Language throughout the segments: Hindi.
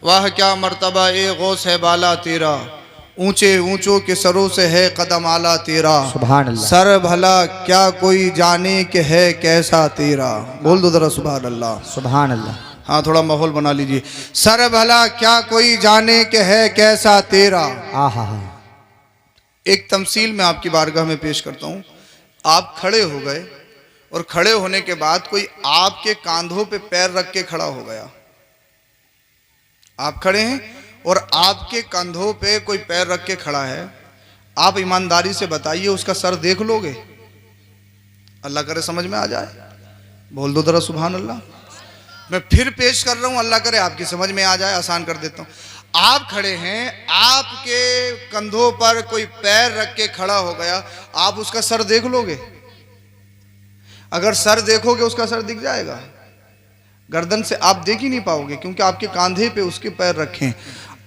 वाह क्या मर्तबा ए गौस है बाला तेरा, ऊंचे ऊंचों के सरों से है कदम आला तेरा। सुभान अल्लाह। सर भला क्या कोई जाने के है कैसा तेरा। बोल दो जरा सुभान अल्लाह। सुभान अल्लाह। हाँ थोड़ा माहौल बना लीजिए। सर भला क्या कोई जाने के है कैसा तेरा। आहा। एक तमसील में आपकी बारगाह में पेश करता हूँ। आप खड़े हो गए और खड़े होने के बाद कोई आपके कांधों पे पैर रख के खड़ा हो गया। आप खड़े हैं और आपके कंधों पे कोई पैर रख के खड़ा है। आप ईमानदारी से बताइए उसका सर देख लोगे? अल्लाह करे समझ में आ जाए। बोल दो जरा सुभान अल्लाह। मैं फिर पेश कर रहा हूं, अल्लाह करे आपकी समझ में आ जाए, आसान कर देता हूं। आप खड़े हैं, आपके कंधों पर कोई पैर रख के खड़ा हो गया, आप उसका सर देख लोगे? अगर सर देखोगे उसका सर दिख जाएगा, गर्दन से आप देख ही नहीं पाओगे क्योंकि आपके कांधे पे उसके पैर रखे।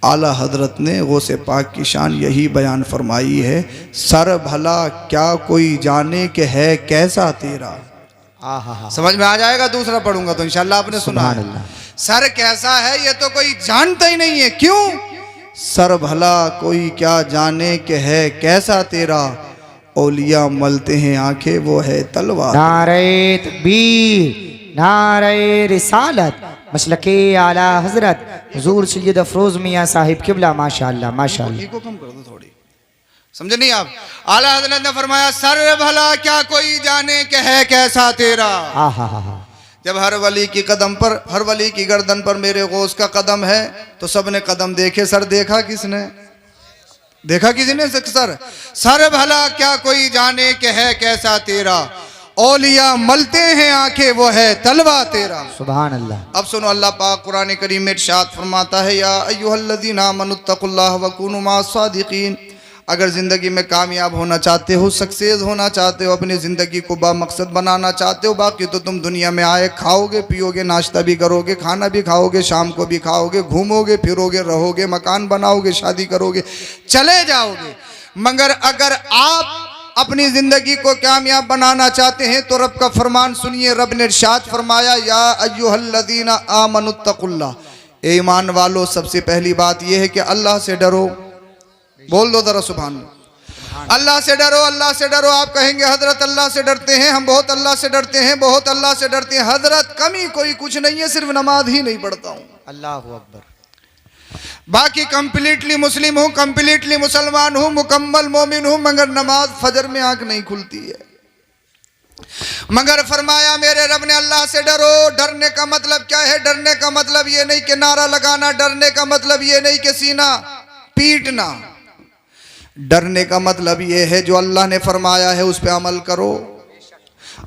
आला हजरत ने गौसे पाक की शान यही बयान फरमाई है, सर भला क्या कोई जाने के है कैसा तेरा। आहा। समझ में आ जाएगा। दूसरा पढ़ूंगा तो इंशाल्लाह आपने सुना है। सर कैसा है ये तो कोई जानता ही नहीं है। क्यों? सर भला कोई क्या जाने के है कैसा तेरा, औलिया मलते हैं आंखें वो है तलवार। नारे तकबीर, नारे रिसालत, मसलके आला हजरत हुजूर सैयद अफरोज मियाँ साहिब किबला। माशाअल्लाह माशाअल्लाह। को कम कर दो थोड़ी, समझे नहीं आप? आला हजरत ने फरमाया सर भला क्या कोई जाने के है कैसा तेरा। आहा। जब हर वली की कदम पर, हर वली की गर्दन पर मेरे गौस का कदम है तो सबने कदम देखे, सर देखा किसने? देखा किसने सर? सर भला क्या कोई जाने के है कैसा तेरा, औलिया मलते हैं आंखें वो है तलवा तेरा। सुभान अल्लाह। अब सुनो, अल्लाह पाक कुरान करीम में इरशाद फरमाता है, या अय्युहल्लज़ीना आमनुत्तकुल्लाह व कूनू मास्सादिकीन। अगर ज़िंदगी में कामयाब होना चाहते हो, सक्सेस होना चाहते हो, अपनी ज़िंदगी को बामकसद बनाना चाहते हो, बाकी तो तुम दुनिया में आए खाओगे पियोगे, नाश्ता भी करोगे, खाना भी खाओगे, शाम को भी खाओगे, घूमोगे फिरोगे, रहोगे, मकान बनाओगे, शादी करोगे, चले जाओगे। मगर अगर आप अपनी ज़िंदगी को कामयाब बनाना चाहते हैं तो रब का फरमान सुनिए। रब ने इरशाद फरमाया, या अय्युहल्लज़ीना आमनुत्तकुल्लाह। ईमान वालों, सबसे पहली बात यह है कि अल्लाह से डरो। बोल दो जरा सुभान अल्लाह। अल्लाह से डरो, अल्लाह से डरो। आप कहेंगे हजरत अल्लाह से डरते हैं, हम बहुत अल्लाह से डरते हैं, बहुत अल्लाह से डरते हैं। हजरत कमी कोई कुछ नहीं है, सिर्फ नमाज ही नहीं पढ़ता हूँ। अल्लाहु अकबर। बाकी कंप्लीटली मुस्लिम हूँ, कंप्लीटली मुसलमान हूँ, मुकम्मल मोमिन हूँ, मगर नमाज फजर में आंख नहीं खुलती है। मगर फरमाया मेरे रब ने अल्लाह से डरो। डरने का मतलब क्या है? डरने का मतलब ये नहीं कि नारा लगाना, डरने का मतलब ये नहीं कि सीना पीटना। डरने का मतलब ये है जो अल्लाह ने फरमाया है उस पे अमल करो।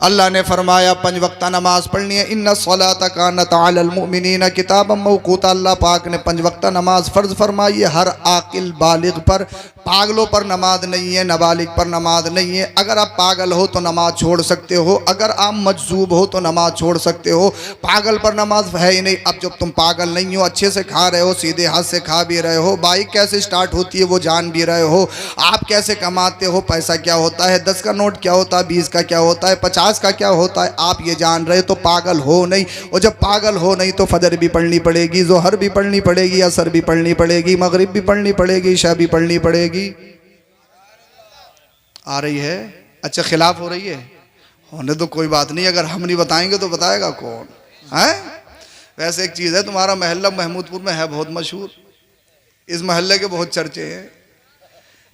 अल्लाह ने फरमाया 5 वक्ता नमाज पढ़नी है, इन्ना सलाता कानत अलल मुमिनीना किताबम मौकूता। अल्लाह पाक ने 5 वक्ता नमाज फ़र्ज फरमाई है हर आकिल बालिग पर। पागलों पर नमाज नहीं है, नाबालिग पर नमाज नहीं है। अगर आप पागल हो तो नमाज छोड़ सकते हो, अगर आप मजजूब हो तो नमाज छोड़ सकते हो। पागल पर नमाज है ही नहीं। अब जब तुम पागल नहीं हो, अच्छे से खा रहे हो, सीधे हाथ से खा भी रहे हो, बाइक कैसे स्टार्ट होती है वो जान भी रहे हो, आप कैसे कमाते हो, पैसा क्या होता है, 10 का नोट क्या होता है, 20 का क्या होता है, 50 का क्या होता है, आप ये जान रहे तो पागल हो नहीं। और जब पागल हो नहीं तो फजर भी पढ़नी पड़ेगी, जोहर भी पढ़नी पड़ेगी, असर भी पढ़नी पड़ेगी, मगरिब भी पढ़नी पड़ेगी, इशा भी पढ़नी पड़ेगी। आ रही है? अच्छा खिलाफ हो रही है? होने तो कोई बात नहीं, अगर हम नहीं बताएंगे तो बताएगा कौन है? वैसे एक चीज़ है, तुम्हारा महल्ला महमूदपुर में है बहुत मशहूर, इस महल्ले के बहुत चर्चे हैं।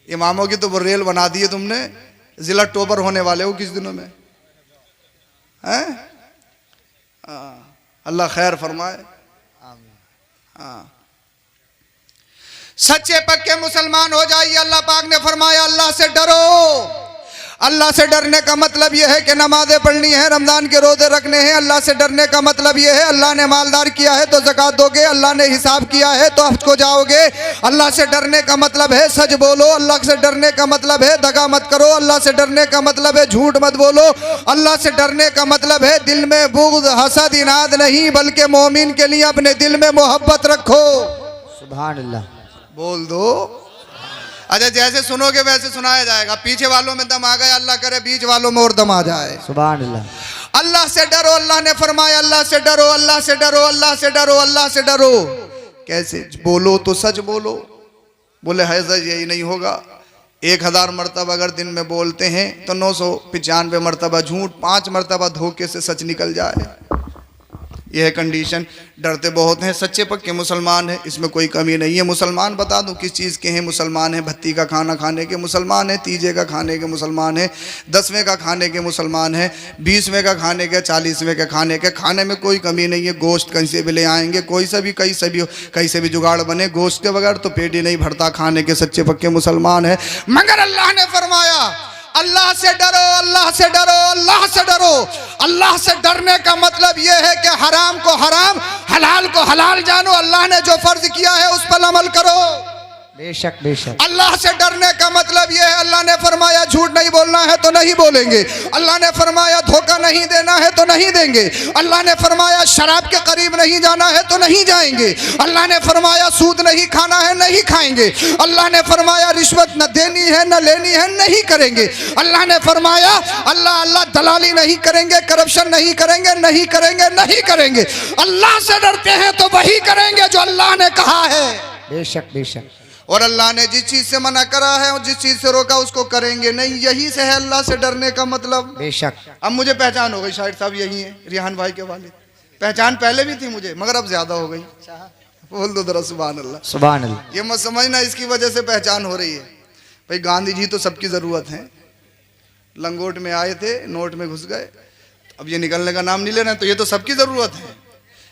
इमामों की तो वो रेल बना दी है तुमने, जिला टॉपर होने वाले हो किस दिनों में हैं? अल्लाह खैर फरमाए। हाँ, सच्चे पक्के मुसलमान हो जाइए। अल्लाह पाक ने फरमाया अल्लाह से डरो। अल्लाह से डरने का मतलब यह है कि नमाजें पढ़नी है, रमज़ान के रोज़े रखने हैं। अल्लाह से डरने का मतलब यह है अल्लाह ने मालदार किया है तो ज़कात दोगे, अल्लाह ने हिसाब किया है तो हज को जाओगे। अल्लाह से डरने का मतलब है सच बोलो, अल्लाह से डरने का मतलब है दगा मत करो, अल्लाह से डरने का मतलब है झूठ मत बोलो, अल्लाह से डरने का मतलब है दिल में बुग़्ज़ हसद इनाद नहीं बल्कि मोमिन के लिए अपने दिल में मोहब्बत रखो। सुभान अल्लाह। बोल दो। अच्छा जैसे सुनोगे वैसे सुनाया जाएगा। पीछे वालों में दम आ गया, अल्लाह करे बीच वालों में और दम आ जाए। सुभान अल्लाह। अल्लाह से डरो। अल्लाह ने फरमाया अल्लाह से डरो, अल्लाह से डरो, अल्लाह से डरो, अल्लाह से डरो। कैसे? बोलो तो सच बोलो। बोले है सच, यही नहीं होगा। 1000 मरतबा अगर दिन में बोलते हैं तो 995 मरतबा झूठ, 5 मरतबा धोखे से सच निकल जाए। यह कंडीशन। डरते बहुत हैं, सच्चे पक्के मुसलमान हैं, इसमें कोई कमी नहीं है। मुसलमान बता दूं किस चीज़ के हैं मुसलमान हैं? भत्ती का खाना खाने के मुसलमान हैं, तीजे का खाने के मुसलमान हैं, 10वें का खाने के मुसलमान हैं, 20वें का खाने के, 40वें के खाने के। खाने में कोई कमी नहीं है। गोश्त कहीं से भी ले आएंगे, कोई से भी कहीं से भी जुगाड़ बने, गोश्त के बगैर तो पेट ही नहीं भरता। खाने के सच्चे पक्के मुसलमान हैं। मगर अल्लाह ने फरमाया अल्लाह से डरो, अल्लाह से डरो, अल्लाह से डरो। अल्लाह से डरने का मतलब यह है कि हराम को हराम, हलाल को हलाल जानो। अल्लाह ने जो फर्ज किया है उस पर अमल करो। बेशक बेशक। अल्लाह से डरने का मतलब यह है, अल्लाह ने फरमाया झूठ नहीं बोलना है तो नहीं बोलेंगे। अल्लाह ने फरमाया धोखा नहीं देना है तो नहीं देंगे। अल्लाह ने फरमाया शराब के करीब नहीं जाना है तो नहीं जाएंगे। अल्लाह ने फरमाया सूद नहीं खाना है, नहीं खाएंगे। अल्लाह ने फरमाया रिश्वत न देनी है न लेनी है, नहीं करेंगे। अल्लाह ने फरमाया अल्लाह दलाली नहीं करेंगे, करप्शन नहीं करेंगे, नहीं करेंगे, नहीं करेंगे। अल्लाह से डरते हैं तो वही करेंगे जो अल्लाह ने कहा है। बेशक बेशक। और अल्लाह ने जिस चीज से मना करा है और जिस चीज से रोका उसको करेंगे नहीं। यही से है अल्लाह से डरने का मतलब। बेशक। अब मुझे पहचान हो गई, शाहिद साहब यही है, रिहान भाई के वाले। पहचान पहले भी थी मुझे, मगर अब ज्यादा हो गई। बोल दो जरा सुभान अल्लाह। सुभान अल्लाह। ये मत समझना इसकी वजह से पहचान हो रही है। भाई गांधी जी तो सबकी जरूरत है। लंगोट में आए थे, नोट में घुस गए, अब ये निकलने का नाम नहीं ले रहे, तो ये तो सबकी जरूरत है।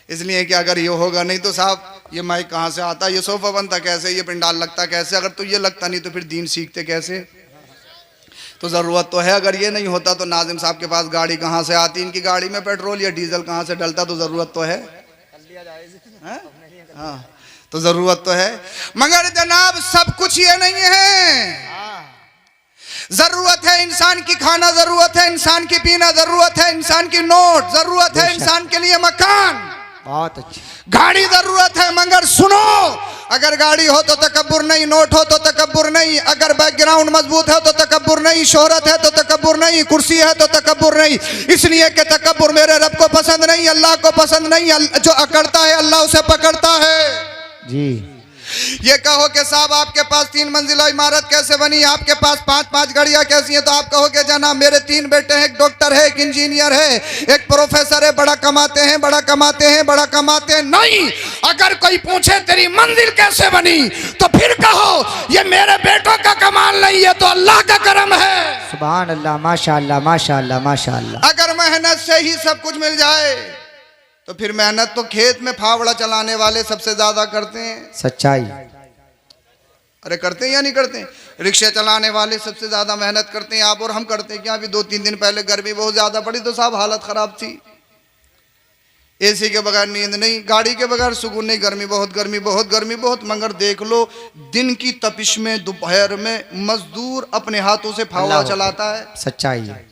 इसलिए कि अगर ये होगा नहीं तो साहब ये माइक कहाँ से आता, ये सोफा बनता कैसे, ये पंडाल लगता कैसे? अगर तो ये लगता नहीं तो फिर दीन सीखते कैसे? तो ज़रूरत तो है। अगर ये नहीं होता तो नाजिम साहब के पास गाड़ी कहाँ से आती, इनकी गाड़ी में पेट्रोल या डीजल कहाँ से डलता? तो ज़रूरत तो है। हाँ, तो ज़रूरत तो है। मगर जनाब सब कुछ ये नहीं है। जरूरत है इंसान की खाना, जरूरत है इंसान की पीना, जरूरत है इंसान की नोट, जरूरत है इंसान के लिए मकान, बहुत अच्छी गाड़ी जरूरत है। मगर सुनो, अगर गाड़ी हो तो तकब्बुर नहीं, नोट हो तो तकब्बुर नहीं, अगर बैकग्राउंड मजबूत है तो तकब्बुर नहीं, शोहरत है तो तकब्बुर नहीं, कुर्सी है तो तकब्बुर नहीं। इसलिए कि तकब्बुर मेरे रब को पसंद नहीं, अल्लाह को पसंद नहीं। जो अकड़ता है अल्लाह उसे पकड़ता है। जी। ये कहो कि साहब आपके पास 3 मंजिला इमारत कैसे बनी, आपके पास 5-5 गाड़ियां कैसी हैं? तो आप कहोगे जनाब मेरे 3 बेटे हैं, एक डॉक्टर है, एक इंजीनियर है, एक प्रोफेसर है, बड़ा कमाते हैं, बड़ा कमाते हैं, बड़ा कमाते हैं। नहीं, अगर कोई पूछे तेरी मंजिल कैसे बनी तो फिर कहो ये मेरे बेटों का कमाल नहीं है, तो अल्लाह का करम है। सुभान अल्लाह, माशाअल्लाह माशाअल्लाह माशाअल्लाह। अगर मेहनत से ही सब कुछ मिल जाए तो फिर मेहनत तो खेत में फावड़ा चलाने वाले सबसे ज्यादा करते हैं। सच्चाई। अरे करते हैं या नहीं करते? रिक्शे चलाने वाले सबसे ज्यादा मेहनत करते हैं। आप और हम करते हैं क्या? अभी 2-3 दिन पहले गर्मी बहुत ज्यादा पड़ी तो साहब हालत खराब थी। एसी के बगैर नींद नहीं, गाड़ी के बगैर सुकून नहीं। गर्मी बहुत, गर्मी बहुत, गर्मी बहुत। मगर देख लो दिन की तपिश में, दोपहर में मजदूर अपने हाथों से फावड़ा चलाता है। सच्चाई है।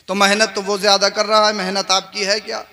तो मेहनत तो वो ज्यादा कर रहा है, मेहनत आपकी है क्या?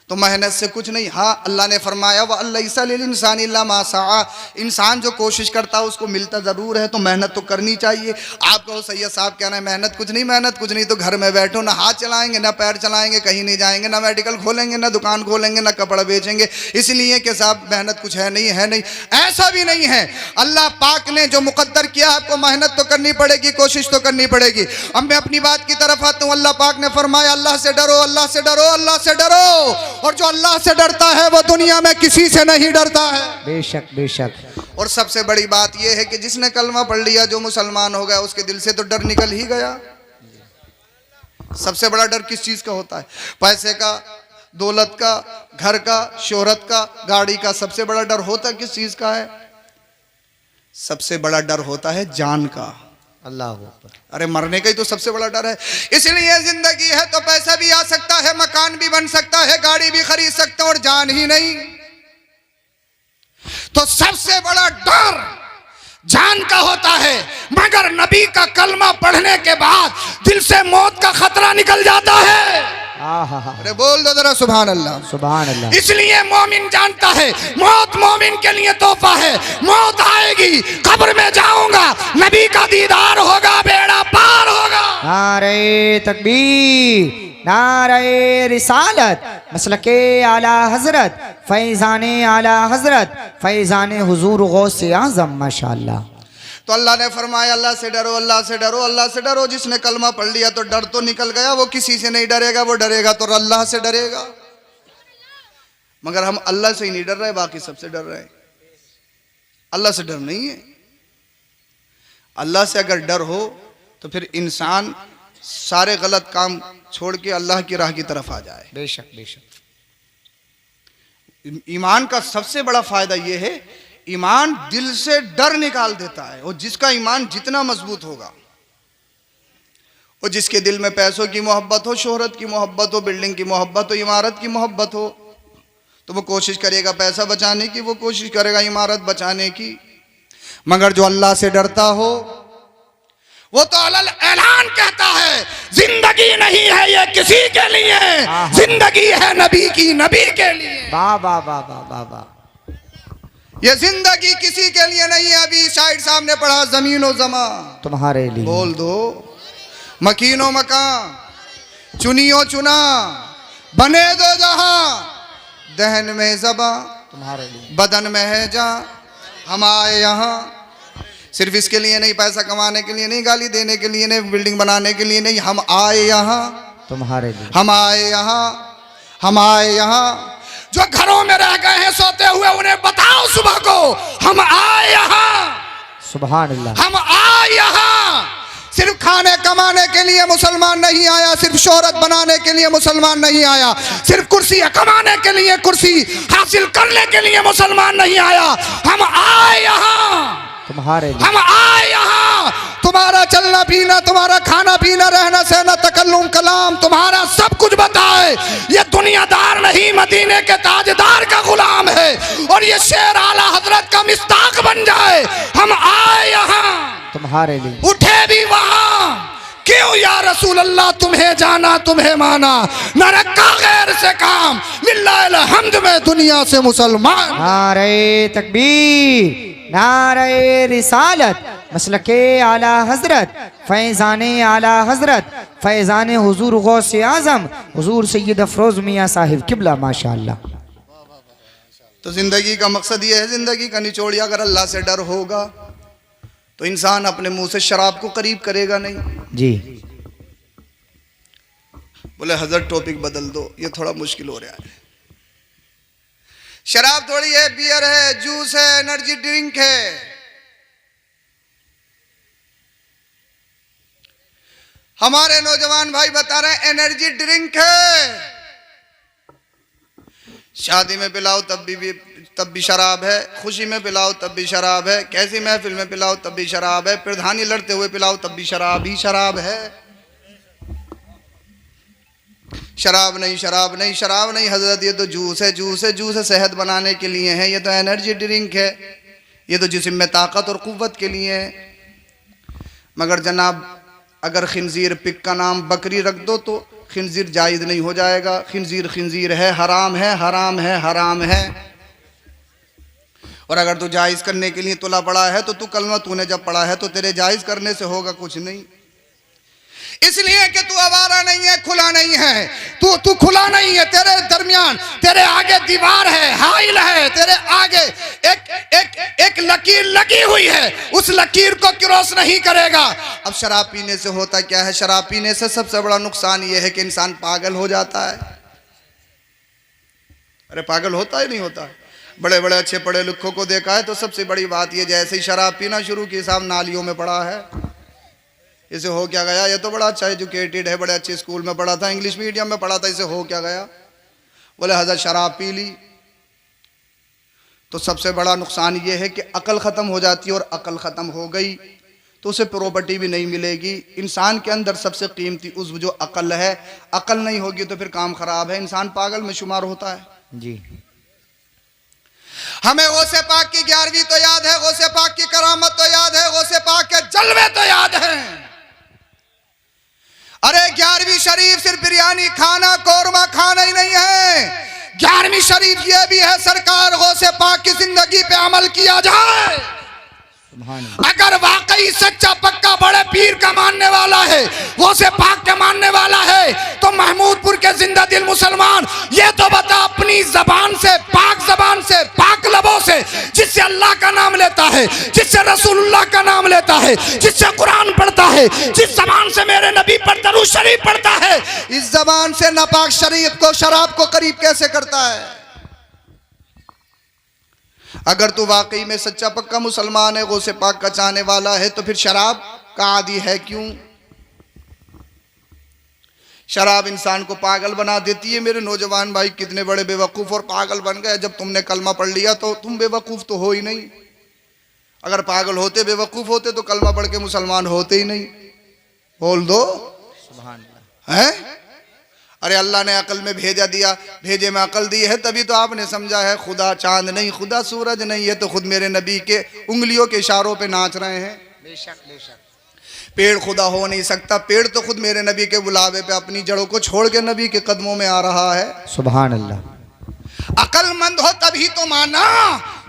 तो मेहनत से कुछ नहीं। हाँ, अल्लाह ने फरमाया व लैसा लिल इंसान इल्ला मा सआ। इंसान जो कोशिश करता है उसको मिलता ज़रूर है, तो मेहनत तो करनी चाहिए। आप कहो सैयद साहब क्या ना मेहनत कुछ नहीं, मेहनत कुछ नहीं तो घर में बैठो, ना हाथ चलाएंगे ना पैर चलाएंगे, कहीं नहीं जाएंगे, ना मेडिकल खोलेंगे, ना दुकान खोलेंगे, ना कपड़ा बेचेंगे। इसलिए कि साहब मेहनत कुछ है नहीं, है नहीं। ऐसा भी नहीं है। अल्लाह पाक ने जो मुकद्दर किया आपको मेहनत तो करनी पड़ेगी, कोशिश तो करनी पड़ेगी। अब मैं अपनी बात की तरफ आता हूँ। अल्लाह पाक ने फरमाया अल्लाह से डरो, अल्लाह से डरो, अल्लाह से डरो। और जो अल्लाह से डरता है वो दुनिया में किसी से नहीं डरता है। बेशक बेशक। और सबसे बड़ी बात यह है कि जिसने कलमा पढ़ लिया, जो मुसलमान हो गया, उसके दिल से तो डर निकल ही गया। सबसे बड़ा डर किस चीज का होता है? पैसे का, दौलत का, घर का, शोहरत का, गाड़ी का। सबसे बड़ा डर होता किस चीज का है? सबसे बड़ा डर होता है जान का। अल्लाह। अरे मरने का ही तो सबसे बड़ा डर है। इसलिए जिंदगी है तो पैसा भी आ सकता है, मकान भी बन सकता है, गाड़ी भी खरीद सकता है, और जान ही नहीं। तो सबसे बड़ा डर जान का होता है। मगर नबी का कलमा पढ़ने के बाद दिल से मौत का खतरा निकल जाता है। अरे बोल दो जरा सुभान अल्लाह, सुभान अल्लाह। इसलिए मोमिन जानता है मौत मोमिन के लिए तोहफा है। मौत आएगी, कब्र में जाऊंगा, नबी का दीदार होगा, बेड़ा पार होगा। नारे तकबीर, नारे रिसालत मसलके आला हजरत फैज़ान आला हजरत फैज़ान हुजूर गौसे आज़म माशाअल्लाह। तो अल्लाह ने फरमाया अल्लाह से डरो, अल्लाह से डरो, अल्लाह से डरो। जिसने कलमा पढ़ लिया तो डर तो निकल गया, वो किसी से नहीं डरेगा, वो डरेगा तो अल्लाह से डरेगा। मगर हम अल्लाह से ही नहीं डर रहे, बाकी सबसे डर रहे हैं। अल्लाह से डर नहीं है। अल्लाह से अगर डर हो तो फिर इंसान सारे गलत काम छोड़ के अल्लाह की राह की तरफ आ जाए। बेशक बेशक। ईमान का सबसे बड़ा फायदा यह है, ईमान दिल से डर निकाल देता है। और जिसका ईमान जितना मजबूत होगा, और जिसके दिल में पैसों की मोहब्बत हो, शोहरत की मोहब्बत हो, बिल्डिंग की मोहब्बत हो, इमारत की मोहब्बत हो, तो वो कोशिश करेगा पैसा बचाने की, वो कोशिश करेगा इमारत बचाने की। मगर जो अल्लाह से डरता हो, वो तो अलल ऐलान कहता है, जिंदगी नहीं है ये किसी के लिए, जिंदगी है नबी की, नबी के लिए। वाह वाह वाह वाह वाह वाह। ये जिंदगी किसी के लिए नहीं है। अभी शायद सामने पढ़ा, जमीन और जमा तुम्हारे लिए। बोल दो मकीनो मकान, चुनियो चुना, बने दो जहां, दहन में ज़बा तुम्हारे लिए, बदन में है जा, हम आए यहाँ सिर्फ इसके लिए नहीं, पैसा कमाने के लिए नहीं, गाली देने के लिए नहीं, बिल्डिंग बनाने के लिए नहीं, हम आए यहाँ तुम्हारे लिए। हम आए यहाँ, हम आए यहाँ। जो घरों में रह गए हैं सोते हुए, उन्हें बताओ सुबह को, हम आए यहाँ, सुभान अल्लाह। हम आए यहाँ। सिर्फ खाने कमाने के लिए मुसलमान नहीं आया, सिर्फ शोहरत बनाने के लिए मुसलमान नहीं आया, सिर्फ कुर्सी कमाने के लिए, कुर्सी हासिल करने के लिए मुसलमान नहीं आया। हम आए यहाँ तुम्हारे लिए, हम आए यहाँ। तुम्हारा चलना पीना, तुम्हारा खाना पीना, रहना सहना, तकल्लुम कलाम, तुम्हारा सब कुछ बताए। ये दुनियादार नहीं, मदीने के ताजदार का गुलाम है। और ये शेर आला हजरत का मिस्ताक बन जाए। हम आए यहाँ तुम्हारे लिए। उठे भी वहां, क्यों या रसूल अल्लाह, तुम्हें जाना तुम्हें माना, न रखा गैर से काम, लिल्लाहिल हम्द में दुनिया से मुसलमान। नारे तकबीर, नारे रिसालत मसलके आला हजरत फैज़ान आला हजरत फैज़ान हुजूर गौसे आज़म हुजूर सैयद अफरोज मियाँ साहिब किबला माशाअल्लाह। तो जिंदगी का मकसद ये है, जिंदगी का निचोड़िया अगर अल्लाह से डर होगा तो इंसान अपने मुंह से शराब को करीब करेगा नहीं। जी। बोले हजरत टॉपिक बदल दो, ये थोड़ा मुश्किल हो रहा है। शराब थोड़ी है, बियर है, जूस है, एनर्जी ड्रिंक है। हमारे नौजवान भाई बता रहे हैं एनर्जी ड्रिंक है। शादी में पिलाओ तब भी शराब है, खुशी में पिलाओ तब भी शराब है, कैसी महफिल में पिलाओ तब भी शराब है, प्रधानी लड़ते हुए पिलाओ तब भी शराब ही शराब है। शराब नहीं, शराब नहीं, शराब नहीं हजरत, ये तो जूस है, जूस है, जूस है, सेहत बनाने के लिए है। ये तो एनर्जी ड्रिंक है, ये तो जिस्म में ताकत और कुव्वत के लिए है। मगर जनाब अगर खिंजीर पिक का नाम बकरी रख दो तो खिंजीर जायज़ नहीं हो जाएगा। खिंजीर खिंजीर है, हराम है, हराम है, हराम है। और अगर तू जायज़ करने के लिए तुला पड़ा है तो तू कलमा तूने जब पढ़ा है तो तेरे जायज़ करने से होगा कुछ नहीं। इसलिए कि तू आवारा नहीं है, खुला नहीं है, तू खुला नहीं है, तेरे दरमियान, तेरे आगे दीवार है, हाइल है, तेरे आगे एक लकीर लगी हुई है, उस लकीर को क्रॉस नहीं करेगा। अब शराब पीने से होता क्या है? शराब पीने से सबसे बड़ा नुकसान यह है कि इंसान पागल हो जाता है। अरे पागल होता ही नहीं होता। बड़े बड़े अच्छे पढ़े लिखों को देखा है तो सबसे बड़ी बात यह, जैसे ही शराब पीना शुरू की साहब नालियों में पड़ा है। इसे हो क्या गया? ये तो बड़ा अच्छा एजुकेटेड है, बड़े अच्छे स्कूल में पढ़ा था, इंग्लिश मीडियम में पढ़ा था, इसे हो क्या गया? बोले हजरत शराब पी ली। तो सबसे बड़ा नुकसान ये है कि अकल ख़त्म हो जाती है, और अकल ख़त्म हो गई तो उसे प्रॉपर्टी भी नहीं मिलेगी। इंसान के अंदर सबसे कीमती उज़्व जो अकल है, अकल नहीं होगी तो फिर काम खराब है, इंसान पागल में शुमार होता है। जी। हमें गौसे पाक की 11वीं तो याद है, गौसे पाक की करामत तो याद है, गौसे पाक के जलवे तो याद हैं। अरे 11वीं शरीफ सिर्फ बिरयानी खाना, कौरमा खाना ही नहीं है। 11वीं शरीफ ये भी है सरकार गौसे पाक की जिंदगी पे अमल किया जाए। अगर वाकई वाकई सच्चा पक्का बड़े पीर का मानने वाला है, वो से पाक का मानने वाला है, तो महमूदपुर के जिंदा दिल मुसलमान ये तो बता अपनी जबान से, पाक लबों से, जिससे अल्लाह का नाम लेता है, जिससे रसूलुल्लाह का नाम लेता है, जिससे कुरान पढ़ता है, जिस जबान से मेरे नबी पर दरूद शरीफ पढ़ता है, इस जबान से नापाक शरीयत को, शराब को करीब कैसे करता है? अगर तू वाकई में सच्चा पक्का मुसलमान है, गौसे पाक का चाहने वाला है, तो फिर शराब का आदी है क्यों? शराब इंसान को पागल बना देती है। मेरे नौजवान भाई कितने बड़े बेवकूफ़ और पागल बन गए। जब तुमने कलमा पढ़ लिया तो तुम बेवकूफ़ तो हो ही नहीं। अगर पागल होते, बेवकूफ़ होते तो कलमा पढ़ के मुसलमान होते ही नहीं। बोल दो सुभान अल्लाह। है अरे अल्लाह ने अकल में भेजे में अकल दी है, तभी तो आपने समझा है खुदा चांद नहीं, खुदा सूरज नहीं है, तो खुद मेरे नबी के उंगलियों के इशारों पे नाच रहे हैं। बेशक बेशक। पेड़ खुदा हो नहीं सकता, पेड़ तो खुद मेरे नबी के बुलावे पे अपनी जड़ों को छोड़ के नबी के कदमों में आ रहा है। सुभान अल्लाह। अकलमंद हो तभी तो माना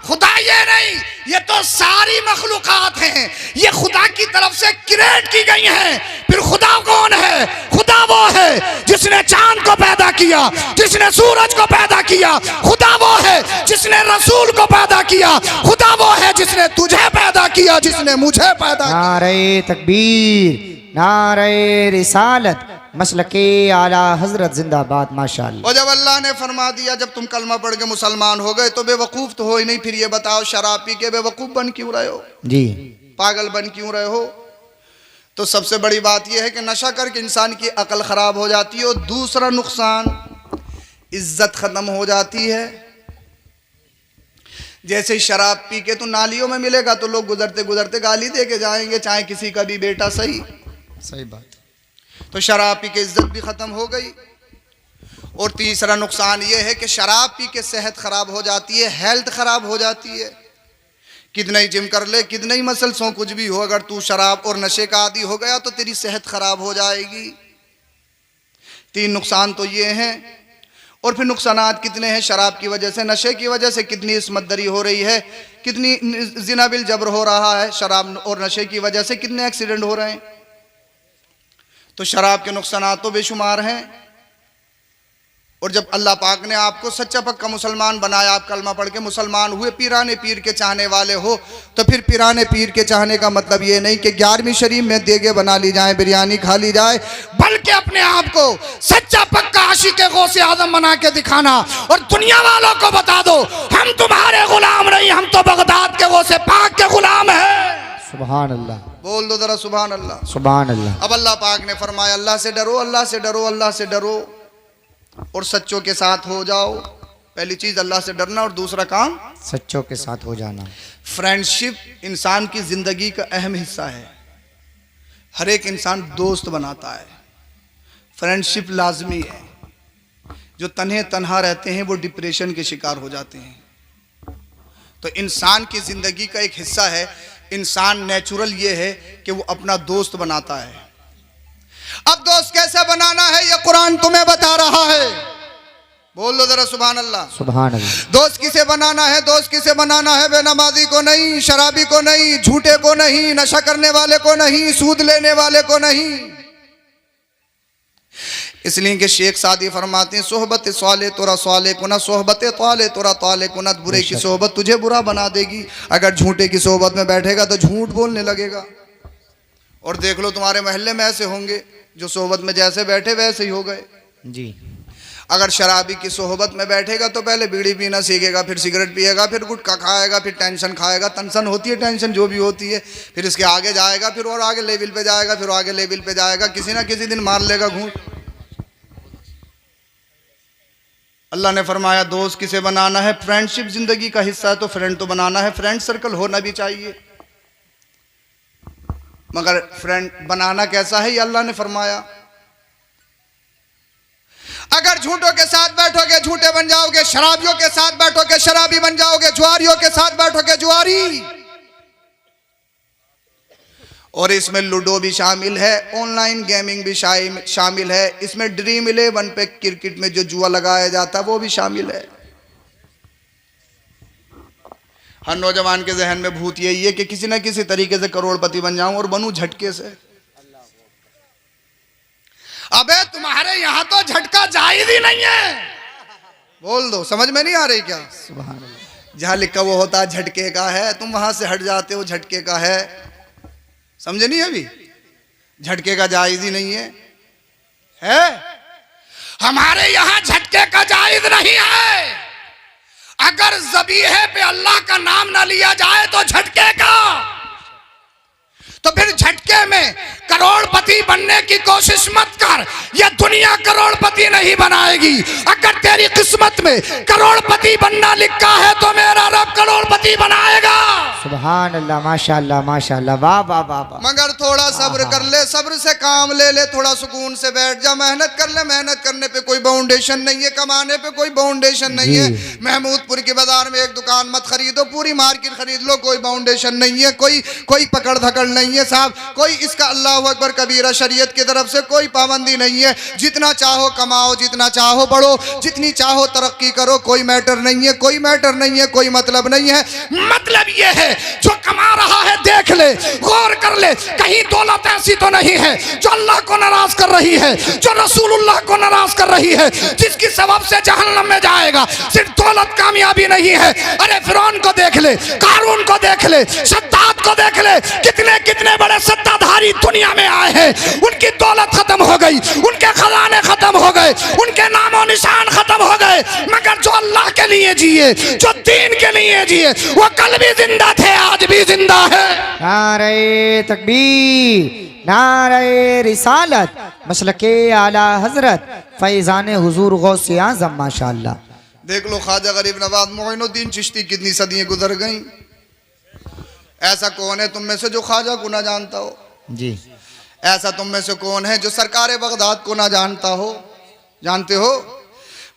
खुदा ये नहीं, ये तो सारी मखलूकात हैं, ये खुदा की तरफ से क्रिएट की गई हैं। फिर खुदा कौन है? खुदा वो है जिसने चांद को पैदा किया, जिसने सूरज को पैदा किया। खुदा वो है जिसने रसूल को पैदा किया। खुदा वो है जिसने तुझे पैदा किया, जिसने मुझे पैदा किया। नारे तकबीर, नारे रिसालत, मसलके आला हजरत जिंदाबाद माशाअल्लाह। और जब अल्लाह ने फरमा दिया जब तुम कलमा पढ़ के मुसलमान हो गए तो बेवकूफ़ तो हो ही नहीं। फिर ये बताओ शराब पी के बेवकूफ़ बन क्यों रहे हो जी, पागल बन क्यों रहे हो? तो सबसे बड़ी बात यह है कि नशा करके इंसान की अकल ख़राब हो जाती है, और दूसरा नुकसान इज्जत ख़त्म हो जाती है। जैसे शराब पी के तो नालियों में मिलेगा तो लोग गुजरते गुजरते गाली दे के जाएंगे, चाहे किसी का भी बेटा सही बात। तो शराब पी के इज्जत भी ख़त्म हो गई। और तीसरा नुकसान ये है कि शराब पी के सेहत ख़राब हो जाती है, हेल्थ ख़राब हो जाती है। कितना ही जिम कर ले, कितना ही मसल्स हो, कुछ भी हो, अगर तू शराब और नशे का आदी हो गया तो तेरी सेहत ख़राब हो जाएगी। 3 नुकसान तो ये हैं। और फिर नुकसानात कितने हैं शराब की वजह से, नशे की वजह से कितनी इस्मतदरी हो रही है, कितनी जिना बिल जबर हो रहा है शराब और नशे की वजह से, कितने एक्सीडेंट हो रहे हैं। तो शराब के नुकसानात तो बेशुमार हैं। और जब अल्लाह पाक ने आपको सच्चा पक्का मुसलमान बनाया, आप कलमा पढ़ के मुसलमान हुए, पीराने पीर के चाहने वाले हो, तो फिर पीराने पीर के चाहने का मतलब ये नहीं कि 11वीं शरीफ में देगे बना ली जाए, बिरयानी खा ली जाए, बल्कि अपने आप को सच्चा पक्का आशिक गौसे आजम बना के दिखाना और दुनिया वालों को बता दो हम तुम्हारे गुलाम नहीं, हम तो बगदाद के गौसे पाक के गुलाम है। सुभान अल्लाह। बोल दो जरा सुभान अल्लाह। सुभान अल्लाह। अब अल्लाह पाक ने फरमाया अल्लाह से डरो, अल्लाह से डरो, अल्लाह से डरो और सच्चों के साथ हो जाओ। पहली चीज अल्लाह से डरना और दूसरा काम सच्चों के साथ हो जाना। फ्रेंडशिप इंसान की जिंदगी का अहम हिस्सा है। हर एक इंसान दोस्त बनाता है, फ्रेंडशिप लाजमी है। जो तन्हे तन्हा रहते हैं वो डिप्रेशन के शिकार हो जाते हैं। तो इंसान की जिंदगी का एक हिस्सा है, इंसान नेचुरल ये है कि वो अपना दोस्त बनाता है। अब दोस्त कैसे बनाना है ये कुरान तुम्हें बता रहा है। बोल लो जरा सुभान अल्लाह। सुभान अल्लाह। दोस्त किसे बनाना है? दोस्त किसे बनाना है? बेनमाजी को नहीं, शराबी को नहीं, झूठे को नहीं, नशा करने वाले को नहीं, सूद लेने वाले को नहीं। इसलिए कि शेख सादी फरमाते हैं सोहबत स्वाले तोरा स्वाले कुना, सोहबत ताले तोरा ताले कुना। बुरे की सोहबत तुझे बुरा बना देगी। अगर झूठे की सोहबत में बैठेगा तो झूठ बोलने लगेगा। और देख लो तुम्हारे मोहल्ले में ऐसे होंगे जो सोहबत में जैसे बैठे वैसे ही हो गए जी। अगर शराबी की सोहबत में बैठेगा तो पहले बीड़ी पीना सीखेगा, फिर सिगरेट पिएगा, फिर गुटखा खाएगा, फिर टेंशन खाएगा। टेंशन होती है, टेंशन जो भी होती है, फिर इसके आगे जाएगा, फिर और आगे लेवल पे जाएगा, फिर आगे लेवल पे जाएगा, किसी ना किसी दिन मार लेगा घूंट। अल्लाह ने फरमाया दोस्त किसे बनाना है? फ्रेंडशिप जिंदगी का हिस्सा है तो फ्रेंड तो बनाना है, फ्रेंड सर्कल होना भी चाहिए। मगर फ्रेंड बनाना कैसा है ये अल्लाह ने फरमाया। अगर झूठों के साथ बैठोगे झूठे बन जाओगे, शराबियों के साथ बैठोगे शराबी बन जाओगे, जुआरियों के साथ बैठोगे जुआरी। और इसमें लूडो भी शामिल है, ऑनलाइन गेमिंग भी शामिल है, इसमें ड्रीम 11 पे क्रिकेट में जो जुआ लगाया जाता है वो भी शामिल है। हर नौजवान के जहन में भूत यही है कि किसी ना किसी तरीके से करोड़पति बन जाऊं और बनूं झटके से। अबे तुम्हारे यहां तो झटका जायज ही नहीं है। बोल दो, समझ में नहीं आ रही क्या? सुभान अल्लाह। जहां लिखा वो होता झटके का है, तुम वहां से हट जाते हो झटके का है। समझे नहीं? अभी झटके का जायज ही नहीं है। हमारे यहां झटके का जायज नहीं है। अगर ज़बीहे पे अल्लाह का नाम ना लिया जाए तो झटके का, तो फिर झटके में करोड़पति बनने की कोशिश मत कर। यह दुनिया करोड़पति नहीं बनाएगी। अगर तेरी किस्मत में करोड़पति बनना लिखा है तो मेरा रब करोड़पति बनाएगा। सुभान अल्लाह, माशाअल्लाह माशाअल्लाह, वाह वाह वाह वाह। मगर थोड़ा सब्र कर ले, सब्र से काम ले ले, थोड़ा सुकून से बैठ जा, मेहनत कर ले। मेहनत करने पे कोई बाउंडेशन नहीं है, कमाने पे कोई बाउंडेशन नहीं है। महमूदपुर के बाजार में एक दुकान मत खरीदो, पूरी मार्केट खरीद लो, कोई बाउंडेशन नहीं है, कोई पकड़ धकड़ नहीं है साहब। कोई इसका अल्लाह अकबर कबीरा शरीयत की तरफ से कोई पाबंदी नहीं है। जितना चाहो कमाओ, जितना चाहो बढ़ो, जितनी चाहो तरक्की करो, कोई मैटर नहीं है, कोई मैटर नहीं है, कोई मतलब नहीं है। मतलब ये है जो कमा रहा है देख ले, गौर कर ले, कहीं दौलत ऐसी तो नहीं है जो अल्लाह को नाराज कर रही है, जो रसूलुल्लाह को नाराज कर रही है, जिसकी सबब से जहन्नम में जाएगा। सिर्फ दौलत कामयाबी नहीं है। अरे फिरौन को देख ले, कारून को देख ले, सद्दात को देख ले, कितने कितने बड़े सत्ताधारी दुनिया में आए हैं, उनकी दौलत खत्म हो गई, उनके खजाने खत्म हो गए, उनके नामो निशान खत्म हो गए। मगर जो अल्लाह के लिए जिए, जो दीन के लिए जिए, वो कल भी जिंदा थे, आज भी जिंदा है। नारे तकबीर, नारे रिसालत, मसलके आला हजरत, फैजान हुजूर गौसे आज़म, माशाअल्लाह। देख लो ख्वाजा गरीब नवाज मोइनुद्दीन चिश्ती कितनी सदियां गुजर गईं। ऐसा कौन है तुम में से जो ख्वाजा को ना जानता हो? जी। ऐसा तुम में से कौन है जो सरकार बगदाद को ना जानता हो? जानते हो?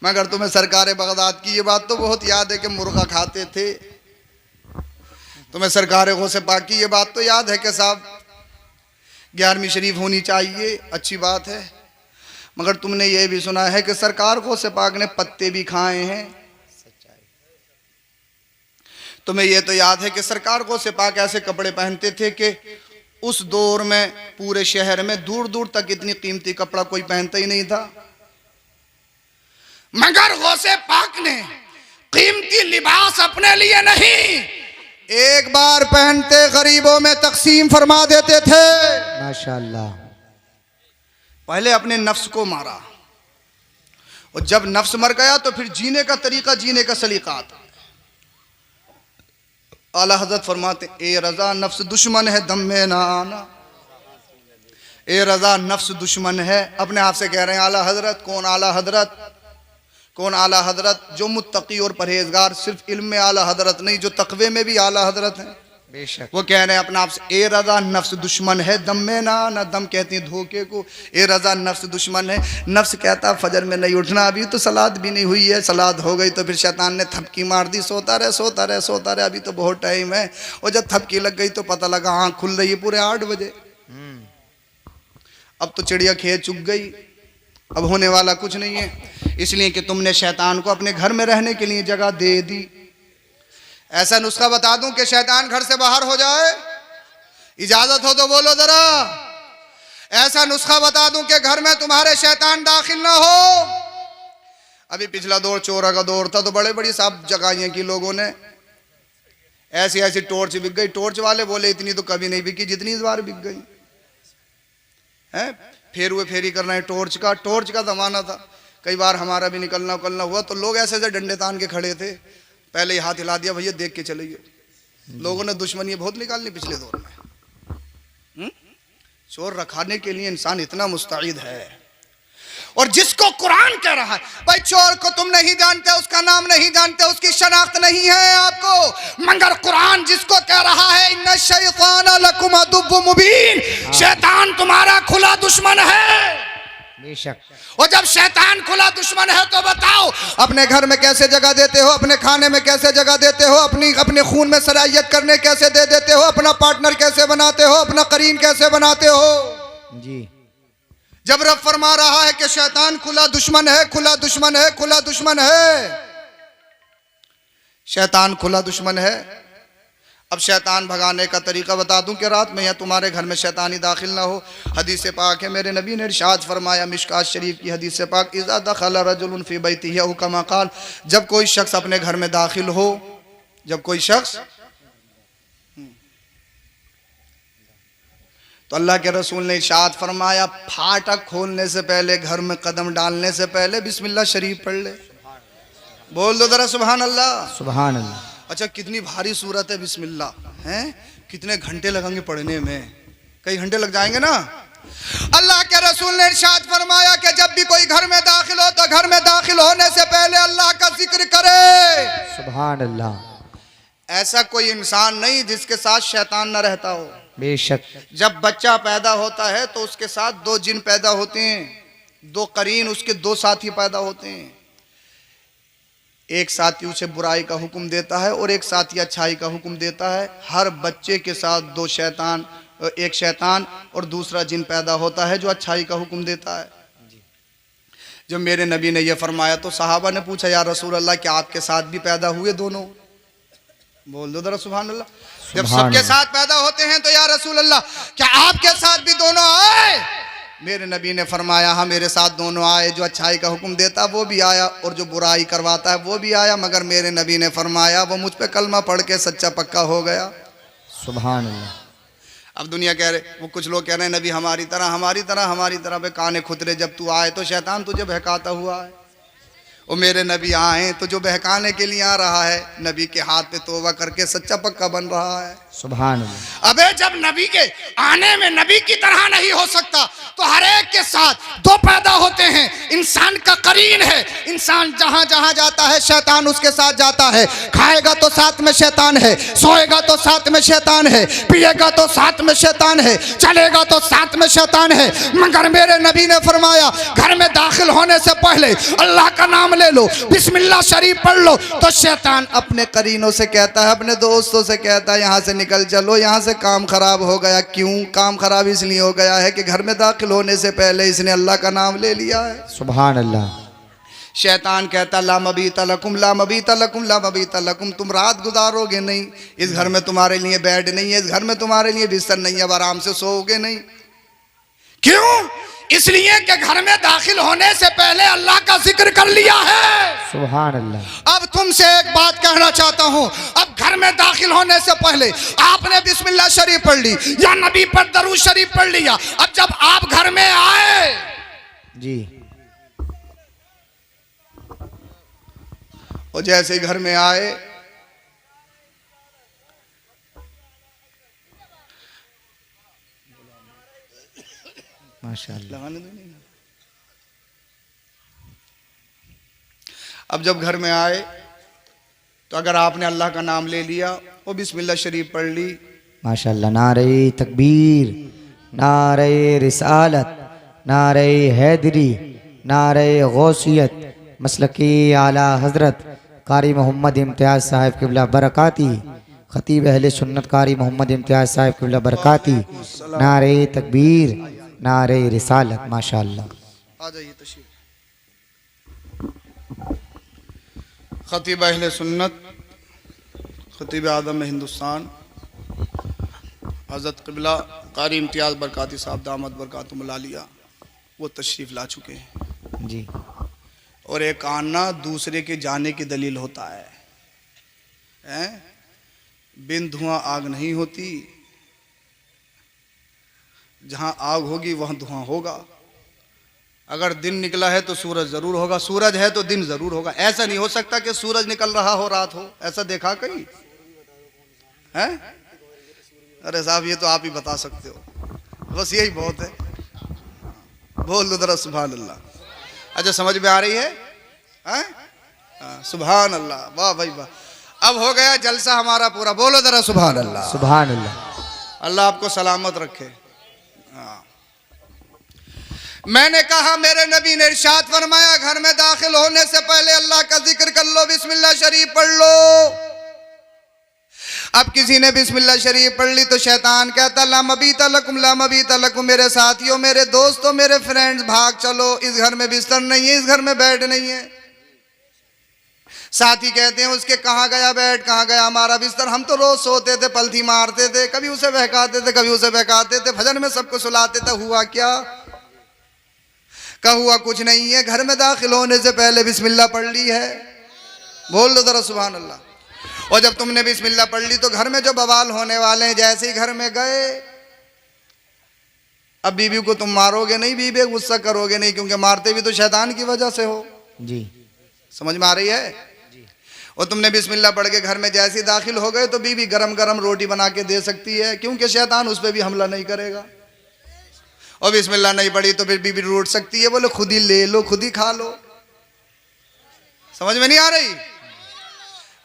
मगर तुम्हें सरकार बगदाद की ये बात तो बहुत याद है कि मुर्गा खाते थे। तुम्हें सरकार गौसे पाक की ये बात तो याद है कि साहब 11वीं शरीफ होनी चाहिए, अच्छी बात है। मगर तुमने ये भी सुना है कि सरकार गौसे पाक ने पत्ते भी खाए हैं। तुम्हें यह तो याद है कि सरकार गौसे पाक ऐसे कपड़े पहनते थे कि उस दौर में पूरे शहर में दूर दूर तक इतनी कीमती कपड़ा कोई पहनता ही नहीं था। मगर गौसे पाक ने कीमती लिबास अपने लिए नहीं, एक बार पहनते गरीबों में तकसीम फरमा देते थे। माशाअल्लाह। पहले अपने नफ्स को मारा, और जब नफ्स मर गया तो फिर जीने का तरीका, जीने का सलीका आता। आला हजरत फरमाते, ए रजा नफ्स दुश्मन है दम में ना आना। ए रजा नफ्स दुश्मन है। अपने आप से कह रहे हैं आला हजरत। कौन आला हजरत? कौन आला हजरत? जो मुत्तकी और परहेजगार, सिर्फ इल्म में आला हजरत नहीं, जो तकवे में भी आला हजरत हैं। बेशक। वो कह रहे हैं अपने आप से, ए रजा नफ्स दुश्मन है दम में ना आना। दम कहती है धोखे को। ए रजा नफ्स दुश्मन है। नफ्स कहता फजर में नहीं उठना, अभी तो सलाद भी नहीं हुई है, सलाद हो गई तो फिर शैतान ने थपकी मार दी, सोता रहे सोता रहे सोता रहे, अभी तो बहुत टाइम है। और जब थपकी लग गई तो पता लगा आँख खुल रही है पूरे 8 बजे। अब तो चिड़िया खेत चुग गई, अब होने वाला कुछ नहीं है। इसलिए कि तुमने शैतान को अपने घर में रहने के लिए जगह दे दी। ऐसा नुस्खा बता दूं कि शैतान घर से बाहर हो जाए? इजाजत हो तो बोलो जरा। ऐसा नुस्खा बता दूं कि घर में तुम्हारे शैतान दाखिल ना हो? अभी पिछला दौर चोरा का दौर था, तो बड़े बड़ी साहब जगाइयां की लोगों ने, ऐसी ऐसी टॉर्च बिक गई। टॉर्च वाले बोले इतनी तो कभी नहीं बिकी जितनी इस बार बिक गई है। फेर हुए फेरी करना है टॉर्च का। टॉर्च का जमाना था। कई बार हमारा भी निकलना उकलना हुआ तो लोग ऐसे ऐसे डंडे तान के खड़े थे, पहले ही हाथ हिला दिया, भैया देख के चलिए। लोगों ने दुश्मनी बहुत निकालनी पिछले दौर में। चोर रखाने के लिए इंसान इतना मुस्तैद है। और जिसको कुरान कह रहा है, भाई चोर को तुम नहीं जानते, उसका नाम नहीं जानते, उसकी शनाख्त नहीं है आपको, मगर कुरान जिसको कह रहा है इन्ना शैतान लकुम अदुव्वुम मुबीन, शैतान तुम्हारा खुला दुश्मन है। बेशक। और जब शैतान खुला दुश्मन है तो बताओ अपने घर में कैसे जगह देते हो, अपने खाने में कैसे जगह देते हो, अपने खून में सरायत करने कैसे दे देते हो, अपना पार्टनर कैसे बनाते हो, अपना करीन कैसे बनाते हो जी। जब रब फरमा रहा है कि शैतान खुला दुश्मन है, खुला दुश्मन है, खुला दुश्मन है, शैतान खुला दुश्मन है, अब शैतान भगाने का तरीका बता दूं कि रात में या तुम्हारे घर में शैतानी दाखिल ना हो। हदीस पाक है, मेरे नबी ने इरशाद फरमाया, मिशकात शरीफ की हदीस पाक, इज़ा दखल रजुलुन फी बैतिही औ कमा क़ाल, जब कोई शख्स अपने घर में दाखिल हो, जब कोई शख्स, तो अल्लाह के रसूल ने इरशाद फरमाया, फाटक खोलने से पहले, घर में कदम डालने से पहले बिस्मिल्लाह शरीफ पढ़ ले। बोल दो जरा सुभान अल्लाह। सुभान अल्लाह। अच्छा, कितनी भारी सूरत है बिस्मिल्लाह, हैं? कितने घंटे लगेंगे पढ़ने में? कई घंटे लग जाएंगे ना। अल्लाह के रसूल ने इरशाद फरमाया कि जब भी कोई घर में दाखिल हो तो घर में दाखिल होने से पहले अल्लाह का जिक्र करे। सुभान अल्लाह। ऐसा कोई इंसान नहीं जिसके साथ शैतान न रहता हो। बेशक। जब बच्चा पैदा होता है तो उसके साथ दो जिन पैदा होते हैं, दो करीन, उसके दो साथी पैदा होते हैं। एक साथी उसे बुराई का हुक्म देता है और एक साथी अच्छाई का हुक्म देता है। हर बच्चे के साथ दो शैतान, एक शैतान और दूसरा जिन पैदा होता है जो अच्छाई का हुक्म देता है। जब मेरे नबी ने यह फरमाया तो सहाबा ने पूछा, या रसूल अल्लाह, क्या आपके साथ भी पैदा हुए दोनों? बोल दो जरा सुभान अल्लाह। जब सबके साथ पैदा होते हैं तो या रसूल अल्लाह, क्या आपके साथ भी दोनों आए? मेरे नबी ने फरमाया, हाँ मेरे साथ दोनों आए। जो अच्छाई का हुक्म देता वो भी आया और जो बुराई करवाता है वो भी आया, मगर मेरे नबी ने फरमाया वो मुझ पे कलमा पढ़ के सच्चा पक्का हो गया। सुभान अल्लाह। अब दुनिया कह रहे, वो कुछ लोग कह रहे हैं नबी हमारी तरह हमारी तरह हमारी तरह पे काने खुतरे, जब तू आए तो शैतान तुझे बहकाता हुआ है। वो मेरे नबी आए तो जो बहकाने के लिए आ रहा है, नबी के हाथ पे तौबा करके सच्चा पक्का बन रहा है। सुभान अल्लाह। अबे जब नबी के आने में नबी की तरह नहीं हो सकता तो हर एक के साथ दो पैदा होते हैं। इंसान का करीन है, इंसान जहां जहां जाता है शैतान उसके साथ जाता है। खाएगा तो साथ में शैतान है, सोएगा तो साथ में शैतान है, पिएगा तो साथ में शैतान है, चलेगा तो साथ में शैतान है। मगर मेरे नबी ने फरमाया, घर में दाखिल होने से पहले अल्लाह का नाम ले लो, बिस्मिल्लाह शरीफ पढ़ लो, तो शैतान अपने करीनों से कहता है, अपने दोस्तों से कहता है, यहाँ से निकल चलो, यहाँ से काम खराब हो गया। क्यों काम खराब? इसलिए हो गया है कि घर में दाखिल होने से पहले इसने अल्लाह का नाम ले लिया है। सुभान अल्लाह। शैतान कहता, ला मबीता लकुम ला मबीता लकुम ला मबीता लकुम, तुम रात गुजारोगे नहीं, इस घर में तुम्हारे लिए बेड नहीं है, इस घर में तुम्हारे लिए बिस्तर नहीं है, अब आराम से सोओगे नहीं। क्यों? इसलिए कि घर में दाखिल होने से पहले अल्लाह का जिक्र कर लिया है। सुभान अल्लाह। अब तुमसे एक बात कहना चाहता हूं, अब घर में दाखिल होने से पहले आपने बिस्मिल्लाह शरीफ पढ़ ली या नबी पर दरूद शरीफ पढ़ लिया। अब जब आप घर में आए जी, और जैसे घर में आए माशाअल्लाह। अब जब घर में आए तो अगर आपने अल्लाह का नाम ले लिया और बिस्मिल्लाह शरीफ पढ़ ली, माशाअल्लाह। नारे तकबीर, नारे रिसालत, नारे हैदरी, नारे गौसियत, मसलकी आला हजरत कारी मोहम्मद इम्तियाज़ साहिब क़िबला बरकाती, खतीब अहले सुन्नत कारी मोहम्मद इम्तियाज़ साहिब क़िबला बरकाती, नारे तकबीर, नारे रिसालत। माशाअल्लाह। आ जाइए तशरीफ। खतीब अहले सुन्नत, खतीब आदम हिंदुस्तान हज़रत क़िबला कारी इम्तियाज़ बरकाती साहब दामद बरकातुहुमुल आलिया, वो तशरीफ़ ला चुके हैं जी। और एक आना दूसरे के जाने की दलील होता है, हैं? बिन धुआं आग नहीं होती, जहां आग होगी वहां धुआं होगा। अगर दिन निकला है तो सूरज जरूर होगा, सूरज है तो दिन जरूर होगा। ऐसा नहीं हो सकता कि सूरज निकल रहा हो रात हो, ऐसा देखा कहीं है? अरे साहब ये तो आप ही बता सकते हो, बस यही बहुत है। बोल दो जरा सुभान अल्लाह। अच्छा समझ में आ रही है? सुभान अल्लाह, वाह भाई वाह। अब हो गया जलसा हमारा पूरा। बोलो जरा सुभान अल्लाह। सुभान अल्लाह। अल्लाह आपको सलामत रखे। मैंने कहा मेरे नबी ने इरशाद फरमाया, घर में दाखिल होने से पहले अल्लाह का जिक्र कर लो, बिस्मिल्लाह शरीफ पढ़ लो। अब किसी ने बिस्मिल्लाह शरीफ पढ़ ली तो शैतान कहता, ला मबीता लकुम ला मबीता लकुम, मेरे साथियों, मेरे दोस्तों, मेरे फ्रेंड्स, भाग चलो, इस घर में बिस्तर नहीं है, इस घर में बेड नहीं है। साथी कहते हैं उसके कहाँ गया बेड, कहाँ गया हमारा बिस्तर। हम तो रोज सोते थे, पलथी मारते थे, कभी उसे बहकाते थे, कभी उसे बहकाते थे, भजन में सबको सुलाते थे। हुआ क्या? क्या हुआ? कुछ नहीं है। घर में दाखिल होने से पहले बिस्मिल्लाह पढ़ ली है। बोल दो जरा सुभान अल्लाह। और जब तुमने बिस्मिल्लाह पढ़ ली तो घर में जो बवाल होने वाले हैं, जैसे ही घर में गए, अब बीवी को तुम मारोगे नहीं, बीवी गुस्सा करोगे नहीं, क्योंकि मारते भी तो शैतान की वजह से हो। जी समझ में आ रही है? और तुमने बिस्मिल्लाह पढ़ के घर में जैसे ही दाखिल हो गए तो बीवी गरम गरम रोटी बना के दे सकती है, क्योंकि शैतान उस पर भी हमला नहीं करेगा। और बिस्मिल्लाह नहीं पढ़ी तो फिर बीवी रूठ सकती है, बोले खुद ही ले लो, खुद ही खा लो। समझ में नहीं आ रही?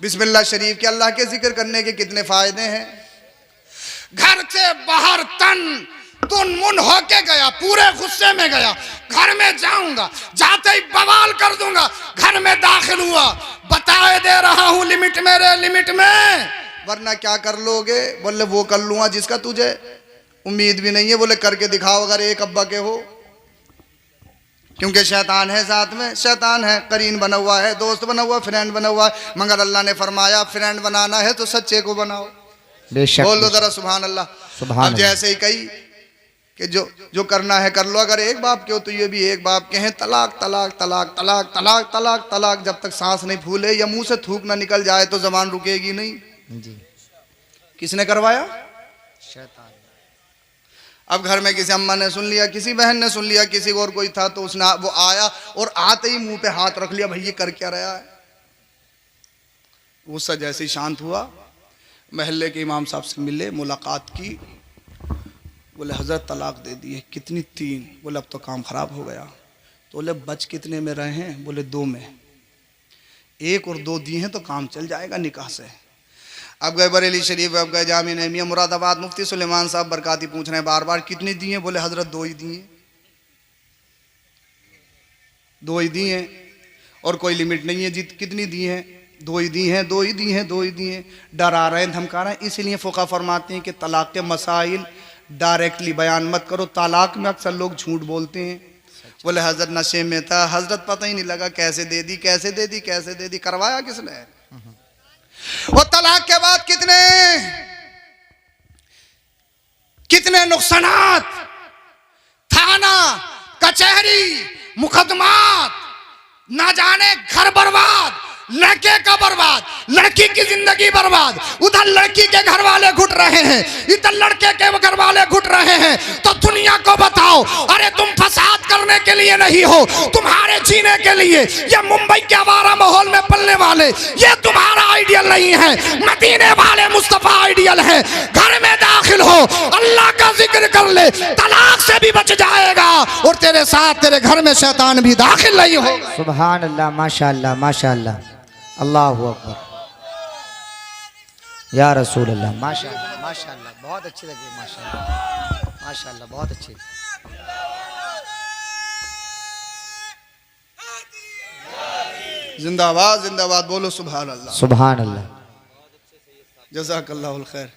बिस्मिल्लाह शरीफ के अल्लाह के जिक्र करने के कितने फायदे हैं। घर से बाहर तन तुन मुन होके गया, पूरे गुस्से में गया, घर में जाऊंगा, जाते ही बवाल कर दूंगा। घर में दाखिल हुआ, बताए दे रहा हूं लिमिट में रे, लिमिट में, वरना क्या कर लोगे? बोले वो कर लूंगा जिसका तुझे उम्मीद भी नहीं है। बोले करके दिखाओ अगर एक अब्बा के हो, क्योंकि शैतान है साथ में, शैतान है, करीन बना हुआ है, दोस्त बना हुआ, फ्रेंड बना हुआ है। मगर अल्लाह ने फरमाया फ्रेंड बनाना है तो सच्चे को बनाओ। बेशक। बोल दो जरा सुभान अल्लाह। सुभान अब जैसे ही कही कि जो करना है कर लो, अगर एक बाप के हो तो ये भी एक बाप के हैं। तलाक तलाक तलाक तलाक तलाक तलाक तलाक, जब तक सांस नहीं फूले या मुंह से थूक ना निकल जाए तो जबान रुकेगी नहीं। जी। किसने करवाया? शैतान। अब घर में किसी अम्मा ने सुन लिया, किसी बहन ने सुन लिया, किसी और कोई था तो उसने वो आया और आते ही मुंह पे हाथ रख लिया, भाई ये कर क्या रहा है। गुस्सा जैसे ही शांत हुआ, महल्ले के इमाम साहब से मिले, मुलाकात की, बोले हजरत तलाक दे दी है। कितनी? 3। बोले अब तो काम खराब हो गया। तो बोले बच कितने में रहे हैं? बोले 2 में। 1 और 2 दिए हैं तो काम चल जाएगा निकाह से। अब गए बरेली शरीफ, अब गए जामिया नहमिया मुरादाबाद, मुफ्ती सुलेमान साहब बरकाती पूछ रहे हैं बार बार कितने दिए? बोले हजरत 2 ही दिए, 2 ही दिए हैं और कोई लिमिट नहीं है जी कितनी दिए हैं, 2 ही दिए हैं, 2 ही दिए हैं, 2 ही दिए हैं। डरा रहे हैं, धमका रहे हैं। इसीलिए फ़ुक़हा फरमाते हैं कि तलाक के मसाइल डायरेक्टली बयान मत करो। तलाक में अक्सर लोग झूठ बोलते हैं। बोले हजरत नशे में था, हजरत पता ही नहीं लगा कैसे दे दी, कैसे दे दी, कैसे दे दी, करवाया किसने? और तलाक के बाद कितने नुकसानात, थाना कचहरी मुकदमात, ना जाने घर बर्बाद, लड़के का बर्बाद, लड़की की जिंदगी बर्बाद। उधर लड़की के घर वाले घुट रहे हैं, इधर लड़के के घर वाले घुट रहे हैं। तो दुनिया को बताओ, अरे तुम फसाद करने के लिए नहीं हो, तुम्हारे जीने के लिए। ये मुंबई के आवारा माहौल में पलने वाले, ये तुम्हारा आइडियल नहीं है, मदीने वाले मुस्तफा आइडियल है। घर में दाखिल हो, अल्लाह का जिक्र कर ले, तलाक से भी बच जाएगा और तेरे साथ तेरे घर में शैतान भी दाखिल नहीं होगा। सुभान अल्लाह, माशाअल्लाह माशाअल्लाह, अल्लाहु अकबर, या रसूल अल्लाह। माशाअल्लाह माशाअल्लाह, बहुत अच्छी लगी, माशाअल्लाह माशाअल्लाह, बहुत अच्छी। जिंदाबाद जिंदाबाद, बोलो सुभान अल्लाह, सुभान अल्लाह। जज़ाकल्लाहुल खैर।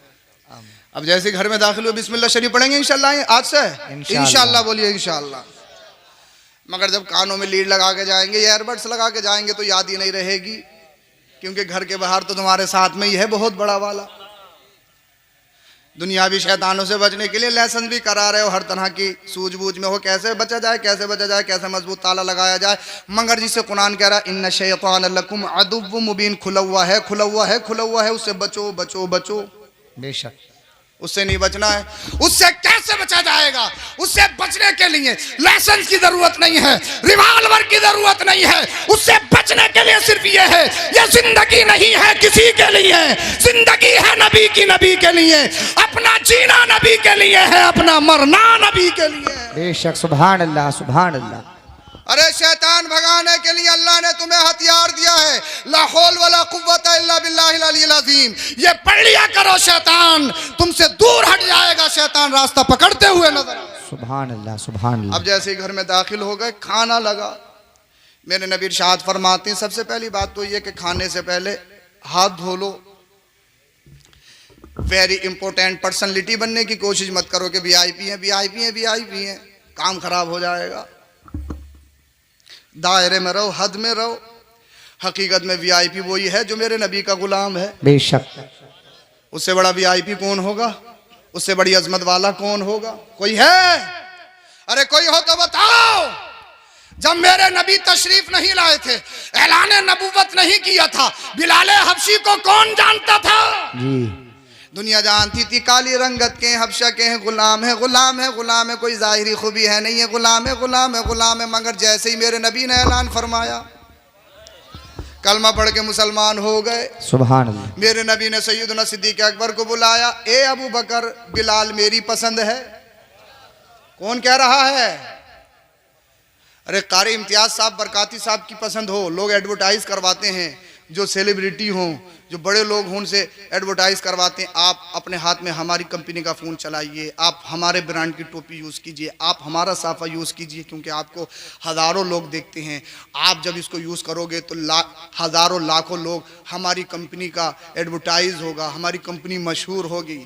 अब जैसे घर में दाखिल हुए बिस्मिल्लाह शरीफ पढ़ेंगे इंशाअल्लाह, आज से इंशाअल्लाह, बोलिए इंशाअल्लाह। मगर जब कानों में लीड लगा के जाएंगे, ईयरबड्स लगा के जाएंगे तो याद ही नहीं रहेगी, क्योंकि घर के बाहर तो तुम्हारे साथ में ही है बहुत बड़ा वाला। दुनियावी शैतानों से बचने के लिए लेसन भी करा रहे हो, हर तरह की सूझबूझ में हो, कैसे बचा जाए, कैसे बचा जाए, कैसे मजबूत ताला लगाया जाए। मगर जिसे कुरान कह रहा है इन्ना शैतान लकुम अदुव्वुम मुबीन, खुला हुआ है, खुला हुआ है, खुला हुआ है, उससे बचो बचो बचो। बेशक, उससे नहीं बचना है। उससे कैसे बचा जाएगा? उससे बचने के लिए लाइसेंस की जरूरत नहीं है, रिवॉल्वर की जरूरत नहीं है। उससे बचने के लिए सिर्फ ये है, ये जिंदगी नहीं है किसी के लिए, जिंदगी है नबी की, नबी के लिए। अपना जीना नबी के लिए है, अपना मरना नबी के लिए है। बेशक, सुभान अल्लाह सुभान अल्लाह। अरे शैतान भगाने के लिए अल्लाह ने तुम्हें हथियार दिया है, ला हौल वला कुव्वता इल्ला बिल्लाहिल अलील अज़ीम। ये पढ़ लिया करो, शैतान तुमसे दूर हट जाएगा, शैतान रास्ता पकड़ते हुए नजर। सुभान अल्लाह सुभान अल्लाह। अब जैसे ही घर में दाखिल हो गए, खाना लगा, मेरे नबी इरशाद फरमाते हैं सबसे पहली बात तो ये कि खाने से पहले हाथ धो लो। वेरी इंपॉर्टेंट, पर्सनैलिटी बनने की कोशिश मत करो कि वीआईपी हैं, वीआईपी हैं, वीआईपी हैं, काम खराब हो जाएगा। दायरे में रहो, हद में रहो। हकीकत में वीआईपी वही है जो मेरे नबी का गुलाम है। बेशक। उससे बड़ा वीआईपी कौन होगा, उससे बड़ी अजमत वाला कौन होगा? कोई है? अरे कोई हो तो बताओ। जब मेरे नबी तशरीफ नहीं लाए थे, ऐलान नबूवत नहीं किया था, बिलाल हबशी को कौन जानता था? जी। दुनिया जानती थी काली रंगत के हबशा के हैं, गुलाम है, गुलाम है, गुलाम है, कोई जाहिरी खूबी है नहीं है, गुलाम है, गुलाम है, गुलाम है। मगर जैसे ही मेरे नबी ने ऐलान फरमाया, कलमा पढ़ के मुसलमान हो गए। सुभान अल्लाह। मेरे नबी ने सैयदना सिद्दीक अकबर को बुलाया, ए अबू बकर, बिलाल मेरी पसंद है। कौन कह रहा है? अरे कारी इम्तियाज साहब बरकाती साहब की पसंद हो। लोग एडवर्टाइज करवाते हैं, जो सेलिब्रिटी हों, जो बड़े लोग हों, उनसे एडवर्टाइज करवाते हैं, आप अपने हाथ में हमारी कंपनी का फ़ोन चलाइए, आप हमारे ब्रांड की टोपी यूज़ कीजिए, आप हमारा साफ़ा यूज़ कीजिए, क्योंकि आपको हज़ारों लोग देखते हैं। आप जब इसको यूज़ करोगे तो हज़ारों लाखों लोग, हमारी कंपनी का एडवर्टाइज होगा, हमारी कंपनी मशहूर होगी।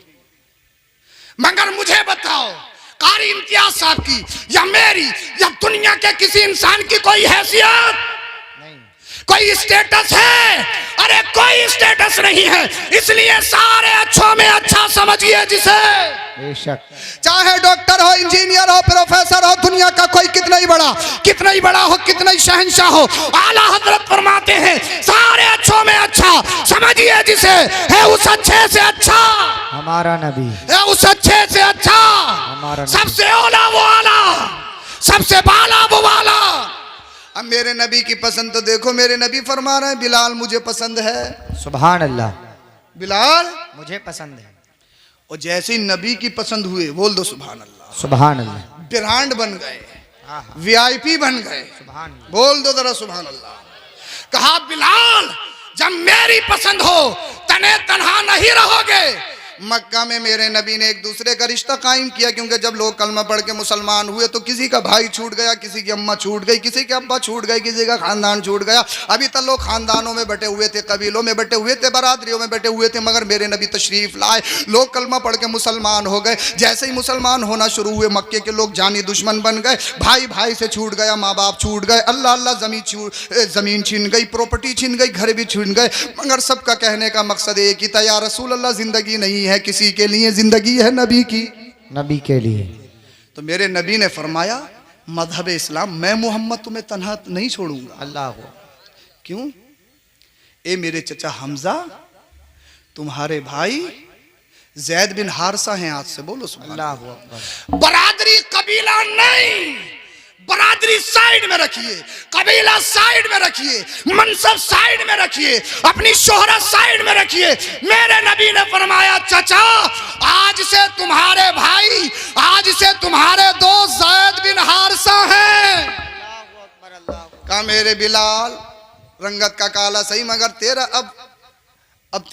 मगर मुझे बताओ, कारी इम्तियाज साहब की या मेरी या दुनिया के किसी इंसान की कोई हैसियत, कोई स्टेटस है? अरे कोई स्टेटस नहीं है। इसलिए सारे अच्छों में अच्छा समझिए जिसे। बेशक। चाहे डॉक्टर हो, इंजीनियर हो, प्रोफेसर हो, दुनिया का कोई कितना ही बड़ा हो, कितना ही शहंशाह हो, आला हजरत फरमाते हैं सारे अच्छों में अच्छा समझिए जिसे, है उस अच्छे से अच्छा हमारा नबी, है उस अच्छे से अच्छा हमारा नबी। सबसे ओला वो आला, सबसे बाला वो वाला। अब मेरे नबी की पसंद तो देखो, मेरे नबी फरमा रहे हैं बिलाल मुझे पसंद है। सुभान अल्लाह। बिलाल मुझे पसंद है। और जैसे ही नबी की पसंद हुए, बोल दो सुभान अल्लाह। सुभान अल्लाह। ब्रांड बन गए, वीआईपी बन गए। सुभान अल्लाह। बोल दो जरा सुभान अल्लाह। कहा बिलाल जब मेरी पसंद हो तने तन्हा नहीं रहोगे। मक्का में मेरे नबी ने एक दूसरे का रिश्ता कायम किया, क्योंकि जब लोग कलमा पढ़ के मुसलमान हुए तो किसी का भाई छूट गया, किसी की अम्मा छूट गई, किसी के अब्बा छूट गए, किसी का खानदान छूट गया। अभी तक लोग खानदानों में बटे हुए थे, कबीलों में बटे हुए थे, बरादरियों में बटे हुए थे, मगर मेरे नबी तशरीफ लाए, लोग कलमा पढ़ के मुसलमान हो गए। जैसे ही मुसलमान होना शुरू हुए, मक्के के लोग जानी दुश्मन बन गए, भाई भाई से छूट गया, माँ बाप छूट गए, अल्लाह अल्लाह जमीन छीन गई, प्रॉपर्टी छीन गई, घर भी छीन गए। मगर सबका कहने का मकसद एक ही था, या रसूल अल्लाह जिंदगी नहीं है किसी के लिए, जिंदगी है नबी की, नबी के लिए। तो मेरे नबी ने फरमाया मजहब इस्लाम, मैं मोहम्मद तुम्हें तन्हा नहीं छोड़ूंगा। अल्लाह को। क्यों? ए मेरे चचा हमजा, तुम्हारे भाई जैद बिन हारसा हैं आज से। बोलो सुभान अल्लाह अल्लाह। बरादरी कबीला नहीं, बरादरी साइड में रखिए, कबीला साइड में रखिए, मनसब साइड में रखिए, अपनी शोहरत साइड में रखिए। मेरे नबी ने फरमाया चचा आज से तुम्हारे भाई, आज से तुम्हारे दोस्त जैद बिन हारसा हैं। कहा मेरे बिलाल रंगत का काला सही, मगर तेरा अब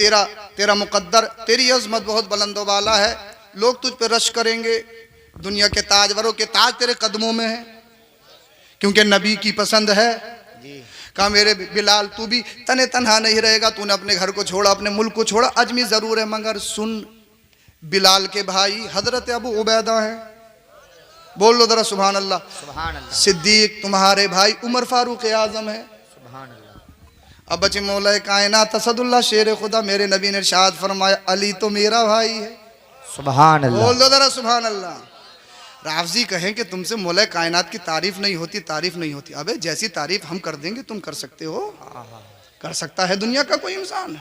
तेरा मुकद्दर, तेरी अजमत बहुत बुलंदो वाला है, लोग तुझ पे रश करेंगे, दुनिया के ताजवरों के ताज तेरे कदमों में है, क्योंकि नबी की पसंद है। कहा मेरे बिलाल तू भी तने तन्हा नहीं रहेगा, तूने अपने घर को छोड़ा, अपने मुल्क को छोड़ा, अजमी जरूर है, मगर सुन बिलाल के भाई हजरत अबू उबैदा है। बोल लो जरा सुभान अल्लाह। सुभान अल्लाह। सिद्दीक तुम्हारे भाई उमर फारूक आजम है। सुभान अल्लाह। अब बचे मौला कायनात असदुल्लाह शेर खुदा, मेरे नबी ने इरशाद फरमाया अली तो मेरा भाई है। सुभान अल्लाह। बोल दो जरा सुभान अल्लाह। राफजी कहें कि तुमसे मौला कायनात की तारीफ नहीं होती, तारीफ नहीं होती। अबे जैसी तारीफ हम कर देंगे तुम कर सकते हो? कर सकता है दुनिया का कोई इंसान?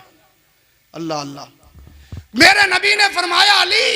अल्लाह अल्लाह। मेरे नबी ने फरमाया अली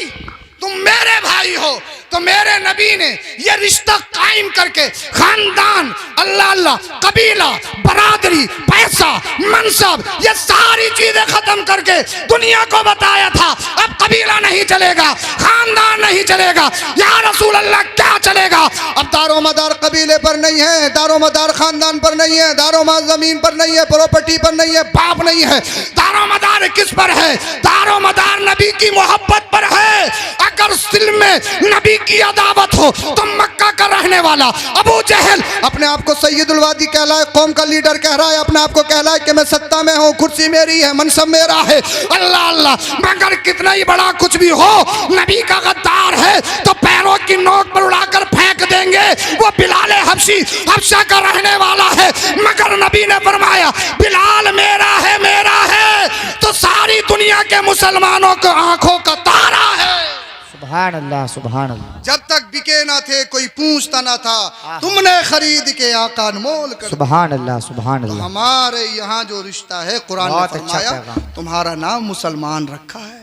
तुम मेरे भाई हो, तो मेरे नबी ने ये रिश्ता कायम करके खानदान, अल्लाह अल्लाह, कबीला, बरादरी, पैसा, मनसब, ये सारी चीजें खत्म करके दुनिया को बताया था अब कबीला नहीं चलेगा, खानदान नहीं चलेगा, या रसूल अल्लाह क्या चलेगा? अब दारो मदार कबीले पर नहीं है, दारो मदार खानदान पर नहीं है, दारो मदार जमीन पर नहीं है, प्रॉपर्टी पर नहीं है, बाप नहीं है, दारो मदार किस पर है? दारो मदार नबी की मोहब्बत पर है। अगर दिल में नबी की अदावत हो तो मक्का का रहने वाला अबू जहल अपने आप को सैयदुल वादी कहलाए, कौम का लीडर कह रहा है, अपने आप को कहलाए कि मैं सत्ता में हूँ, कुर्सी मेरी है, मनसब मेरा है, अल्लाह अल्लाह, मगर कितना ही बड़ा कुछ भी हो नबी का गद्दार है तो पैर पैरों की नोक पर उड़ाकर फेंक देंगे। वो बिलाल हबशी हबशा का रहने वाला है, मगर नबी ने फरमाया बिलाल मेरा है तो सारी दुनिया के मुसलमानों को आंखों का तारा है। सुभान अल्लाह, सुभान अल्लाह। जब तक बिके ना थे कोई पूछता ना था, तुमने खरीद के आका अनमोल कर। सुभान अल्लाह, सुभान अल्लाह। हमारे यहाँ जो रिश्ता है, कुरान ने बहुत अच्छा फरमाया पैगाम। तुम्हारा नाम मुसलमान रखा है,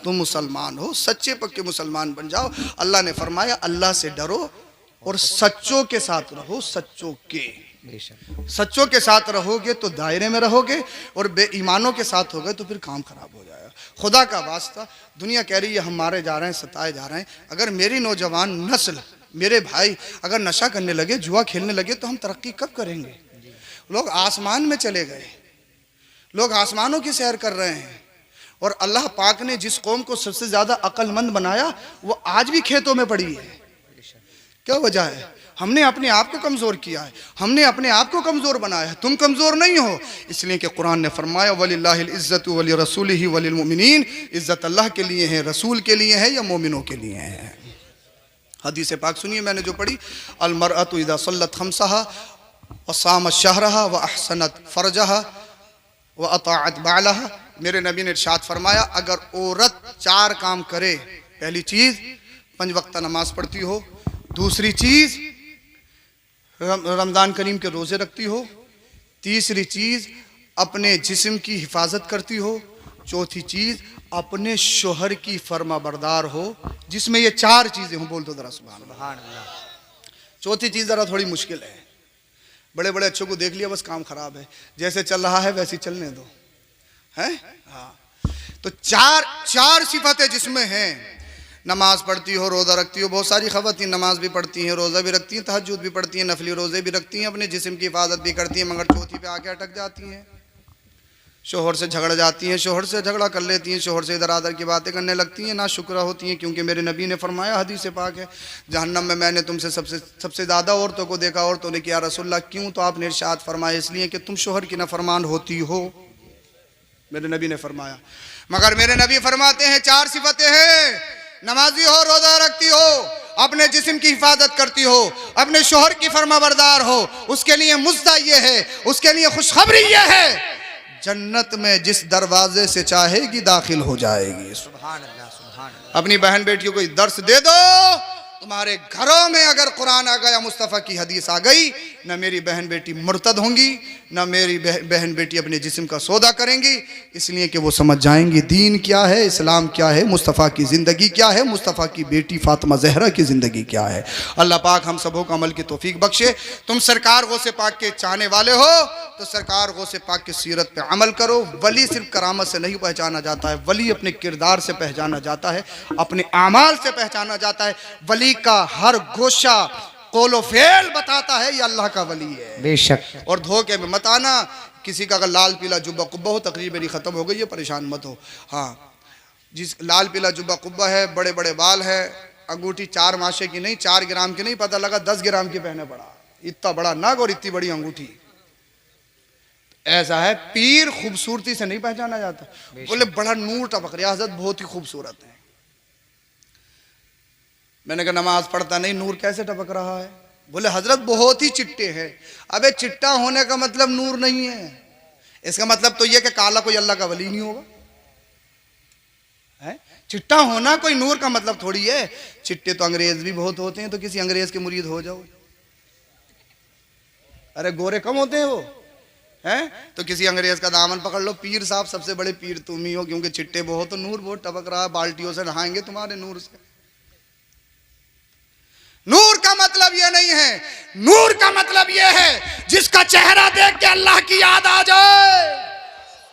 तुम मुसलमान हो, सच्चे पक्के मुसलमान बन जाओ। अल्लाह ने फरमाया अल्लाह से डरो और सच्चों के साथ रहो, सच्चों के साथ रहोगे तो दायरे में रहोगे, और बेईमानों के साथ हो गए तो फिर काम खराब हो जाएगा। खुदा का वास्ता, दुनिया कह रही है हम मारे जा रहे हैं, सताए जा रहे हैं। अगर मेरी नौजवान नस्ल, मेरे भाई अगर नशा करने लगे, जुआ खेलने लगे, तो हम तरक्की कब करेंगे? लोग आसमान में चले गए, लोग आसमानों की सैर कर रहे हैं, और अल्लाह पाक ने जिस कौम को सबसे ज्यादा अक्लमंद बनाया वो आज भी खेतों में पड़ी है। क्या वजह है? हमने अपने आप को कमजोर किया है, हमने अपने आप को कमजोर बनाया है। तुम कमजोर नहीं हो, इसलिए कि कुरान ने फरमाया वलिल्लाहिल इज्जतु वली रसूलिही वलिल मुमिनीन, इज्जत अल्लाह के लिए है, रसूल के लिए है या मोमिनों के लिए है। हदीस पाक सुनिए मैंने जो पढ़ी, अल मरअतु इज़ा सल्लत खम्सहा व सामत शहरहा व अहसनत फरजहा व अताअत बालहा। मेरे नबी ने इरशाद फरमाया अगर औरत 4 काम करे, पहली चीज 5 वक्त नमाज पढ़ती हो, दूसरी चीज रमज़ान करीम के रोज़े रखती हो, तीसरी चीज़ अपने जिस्म की हिफाजत करती हो, चौथी चीज़ अपने शोहर की फर्माबरदार हो, जिसमें ये 4 चीज़ें हों। बोल दो ज़रा सुभान अल्लाह। चौथी चीज़ ज़रा थोड़ी मुश्किल है, बड़े बड़े अच्छों को देख लिया बस काम ख़राब है, जैसे चल रहा है वैसे चलने दो, है? हाँ, तो चार सिफतें जिसमें हैं, नमाज पढ़ती हो, रोज़ा रखती हो। बहुत सारी ख़वातीन नमाज भी पढ़ती हैं, रोज़ा भी रखती हैं, तहज्जुद भी पढ़ती हैं, नफली रोज़े भी रखती हैं, अपने जिस्म की हिफाजत भी करती हैं, मगर चौथी पे आके अटक जाती हैं, शोहर से झगड़ जाती हैं, शोहर से झगड़ा कर लेती हैं, शोहर से इधर आधर की बातें करने लगती हैं, ना शुक्र होती हैं। क्योंकि मेरे नबी ने फरमाया, हदीस पाक है, जहन्नम में मैंने तुमसे सबसे ज़्यादा औरतों को देखा। औरतों ने किया रसूलल्लाह क्यों? तो आपने इरशाद फरमाया इसलिए कि तुम शोहर की नाफरमान होती हो, मेरे नबी ने फरमाया। मगर मेरे नबी फरमाते हैं 4 सिफतें हैं, नमाजी हो, रोजा रखती हो, अपने जिस्म की हिफाजत करती हो, अपने शोहर की फरमाबरदार हो, उसके लिए मुज्जा ये है, उसके लिए खुशखबरी ये है, जन्नत में जिस दरवाजे से चाहेगी दाखिल हो जाएगी। सुभान अल्लाह, सुभान अल्लाह। अपनी बहन बेटियों को दर्स दे दो, तुम्हारे घरों में अगर कुरान आ गया, मुस्तफ़ा की हदीस आ गई, न मेरी बहन बेटी मुर्तद होंगी, न मेरी बहन बेटी अपने जिस्म का सौदा करेंगी, इसलिए कि वो समझ जाएंगी दीन क्या है, इस्लाम क्या है, मुस्तफ़ा की ज़िंदगी क्या है, मुस्तफ़ा की बेटी फातिमा ज़हरा की ज़िंदगी क्या है। अल्लाह पाक हम सबों को अमल की तौफीक बख्शे। तुम सरकार गौसे पाक के चाहने वाले हो तो सरकार गौसे पाक की सीरत पे अमल करो। वली सिर्फ करामत से नहीं पहचाना जाता है, वली अपने किरदार से पहचाना जाता है, अपने आमाल से पहचाना जाता है। वली का हर गोशा कौलो फेल बताता है ये अल्लाह का वली है, बेशक। और धोखे में मत आना। किसी का अगर लाल पीला जुब्बा कुब्बा हो, तकरीर मेरी ख़त्म हो गई है, परेशान मत हो। हाँ, जिस लाल पीला जुब्बा कुब्बा है, बड़े बड़े बाल है, अंगूठी 4 माशे की नहीं, 4 ग्राम की नहीं, पता लगा 10 ग्राम की पहने पड़ा, इतना बड़ा नग और इतनी बड़ी अंगूठी। ऐसा है, पीर खूबसूरती से नहीं पहचाना जाता। बोले बड़ा नूर टपक रहा, हज़रत बहुत ही खूबसूरत है। मैंने कहा नमाज पढ़ता नहीं, नूर कैसे टपक रहा है? बोले हजरत बहुत ही चिट्टे हैं। अबे चिट्टा होने का मतलब नूर नहीं है, इसका मतलब तो यह कि काला कोई अल्लाह का वली नहीं होगा है? चिट्टा होना कोई नूर का मतलब थोड़ी है। चिट्टे तो अंग्रेज भी बहुत होते हैं, तो किसी अंग्रेज के मुरीद हो जाओ। अरे गोरे कम होते हैं वो, हैं? तो किसी अंग्रेज का दामन पकड़ लो, पीर साहब सबसे बड़े पीर तुम ही हो, क्योंकि चिट्टे बहुत हो, नूर बहुत टपक रहा है, बाल्टियों से नहाएंगे तुम्हारे नूर से। नूर का मतलब यह नहीं है, नूर का मतलब यह है जिसका चेहरा देख के अल्लाह की याद आ जाए।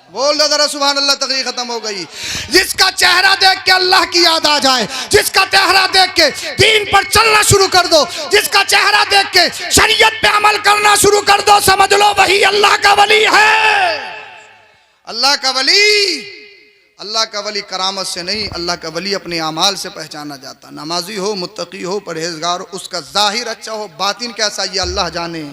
बोल दो जरा सुभान अल्लाह, तकरीर खत्म हो गई। जिसका चेहरा देख के अल्लाह की याद आ जाए, जिसका चेहरा देख के दीन पर चलना शुरू कर दो, जिसका चेहरा देख के शरीयत पे अमल करना शुरू कर दो, समझ लो वही अल्लाह का वली है। अल्लाह का वली, अल्लाह का वली करामत से नहीं, अल्लाह का वली अपने आमाल से पहचाना जाता। नमाजी हो, मुत्तकी हो, परहेजगार हो, उसका जाहिर अच्छा हो, बातिन कैसा ये अल्लाह जाने।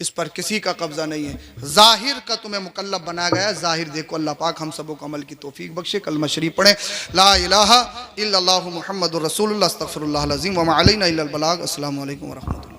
इस पर किसी का कब्जा नहीं है। जाहिर का तुम्हें मुकल्लफ बनाया गया है, जाहिर देखो। अल्लाह पाक हम सबको अमल की तौफीक बख्शे। कलमा शरीफ पढ़े, ला इलाहा इल्लल्लाहु मुहम्मदुर रसूलुल्लाह अस्तगफिरुल्लाह अज़ीम व मा अलैना इल्लल बलाग। अस्सलामु अलैकुम व रहमतुल्लाह।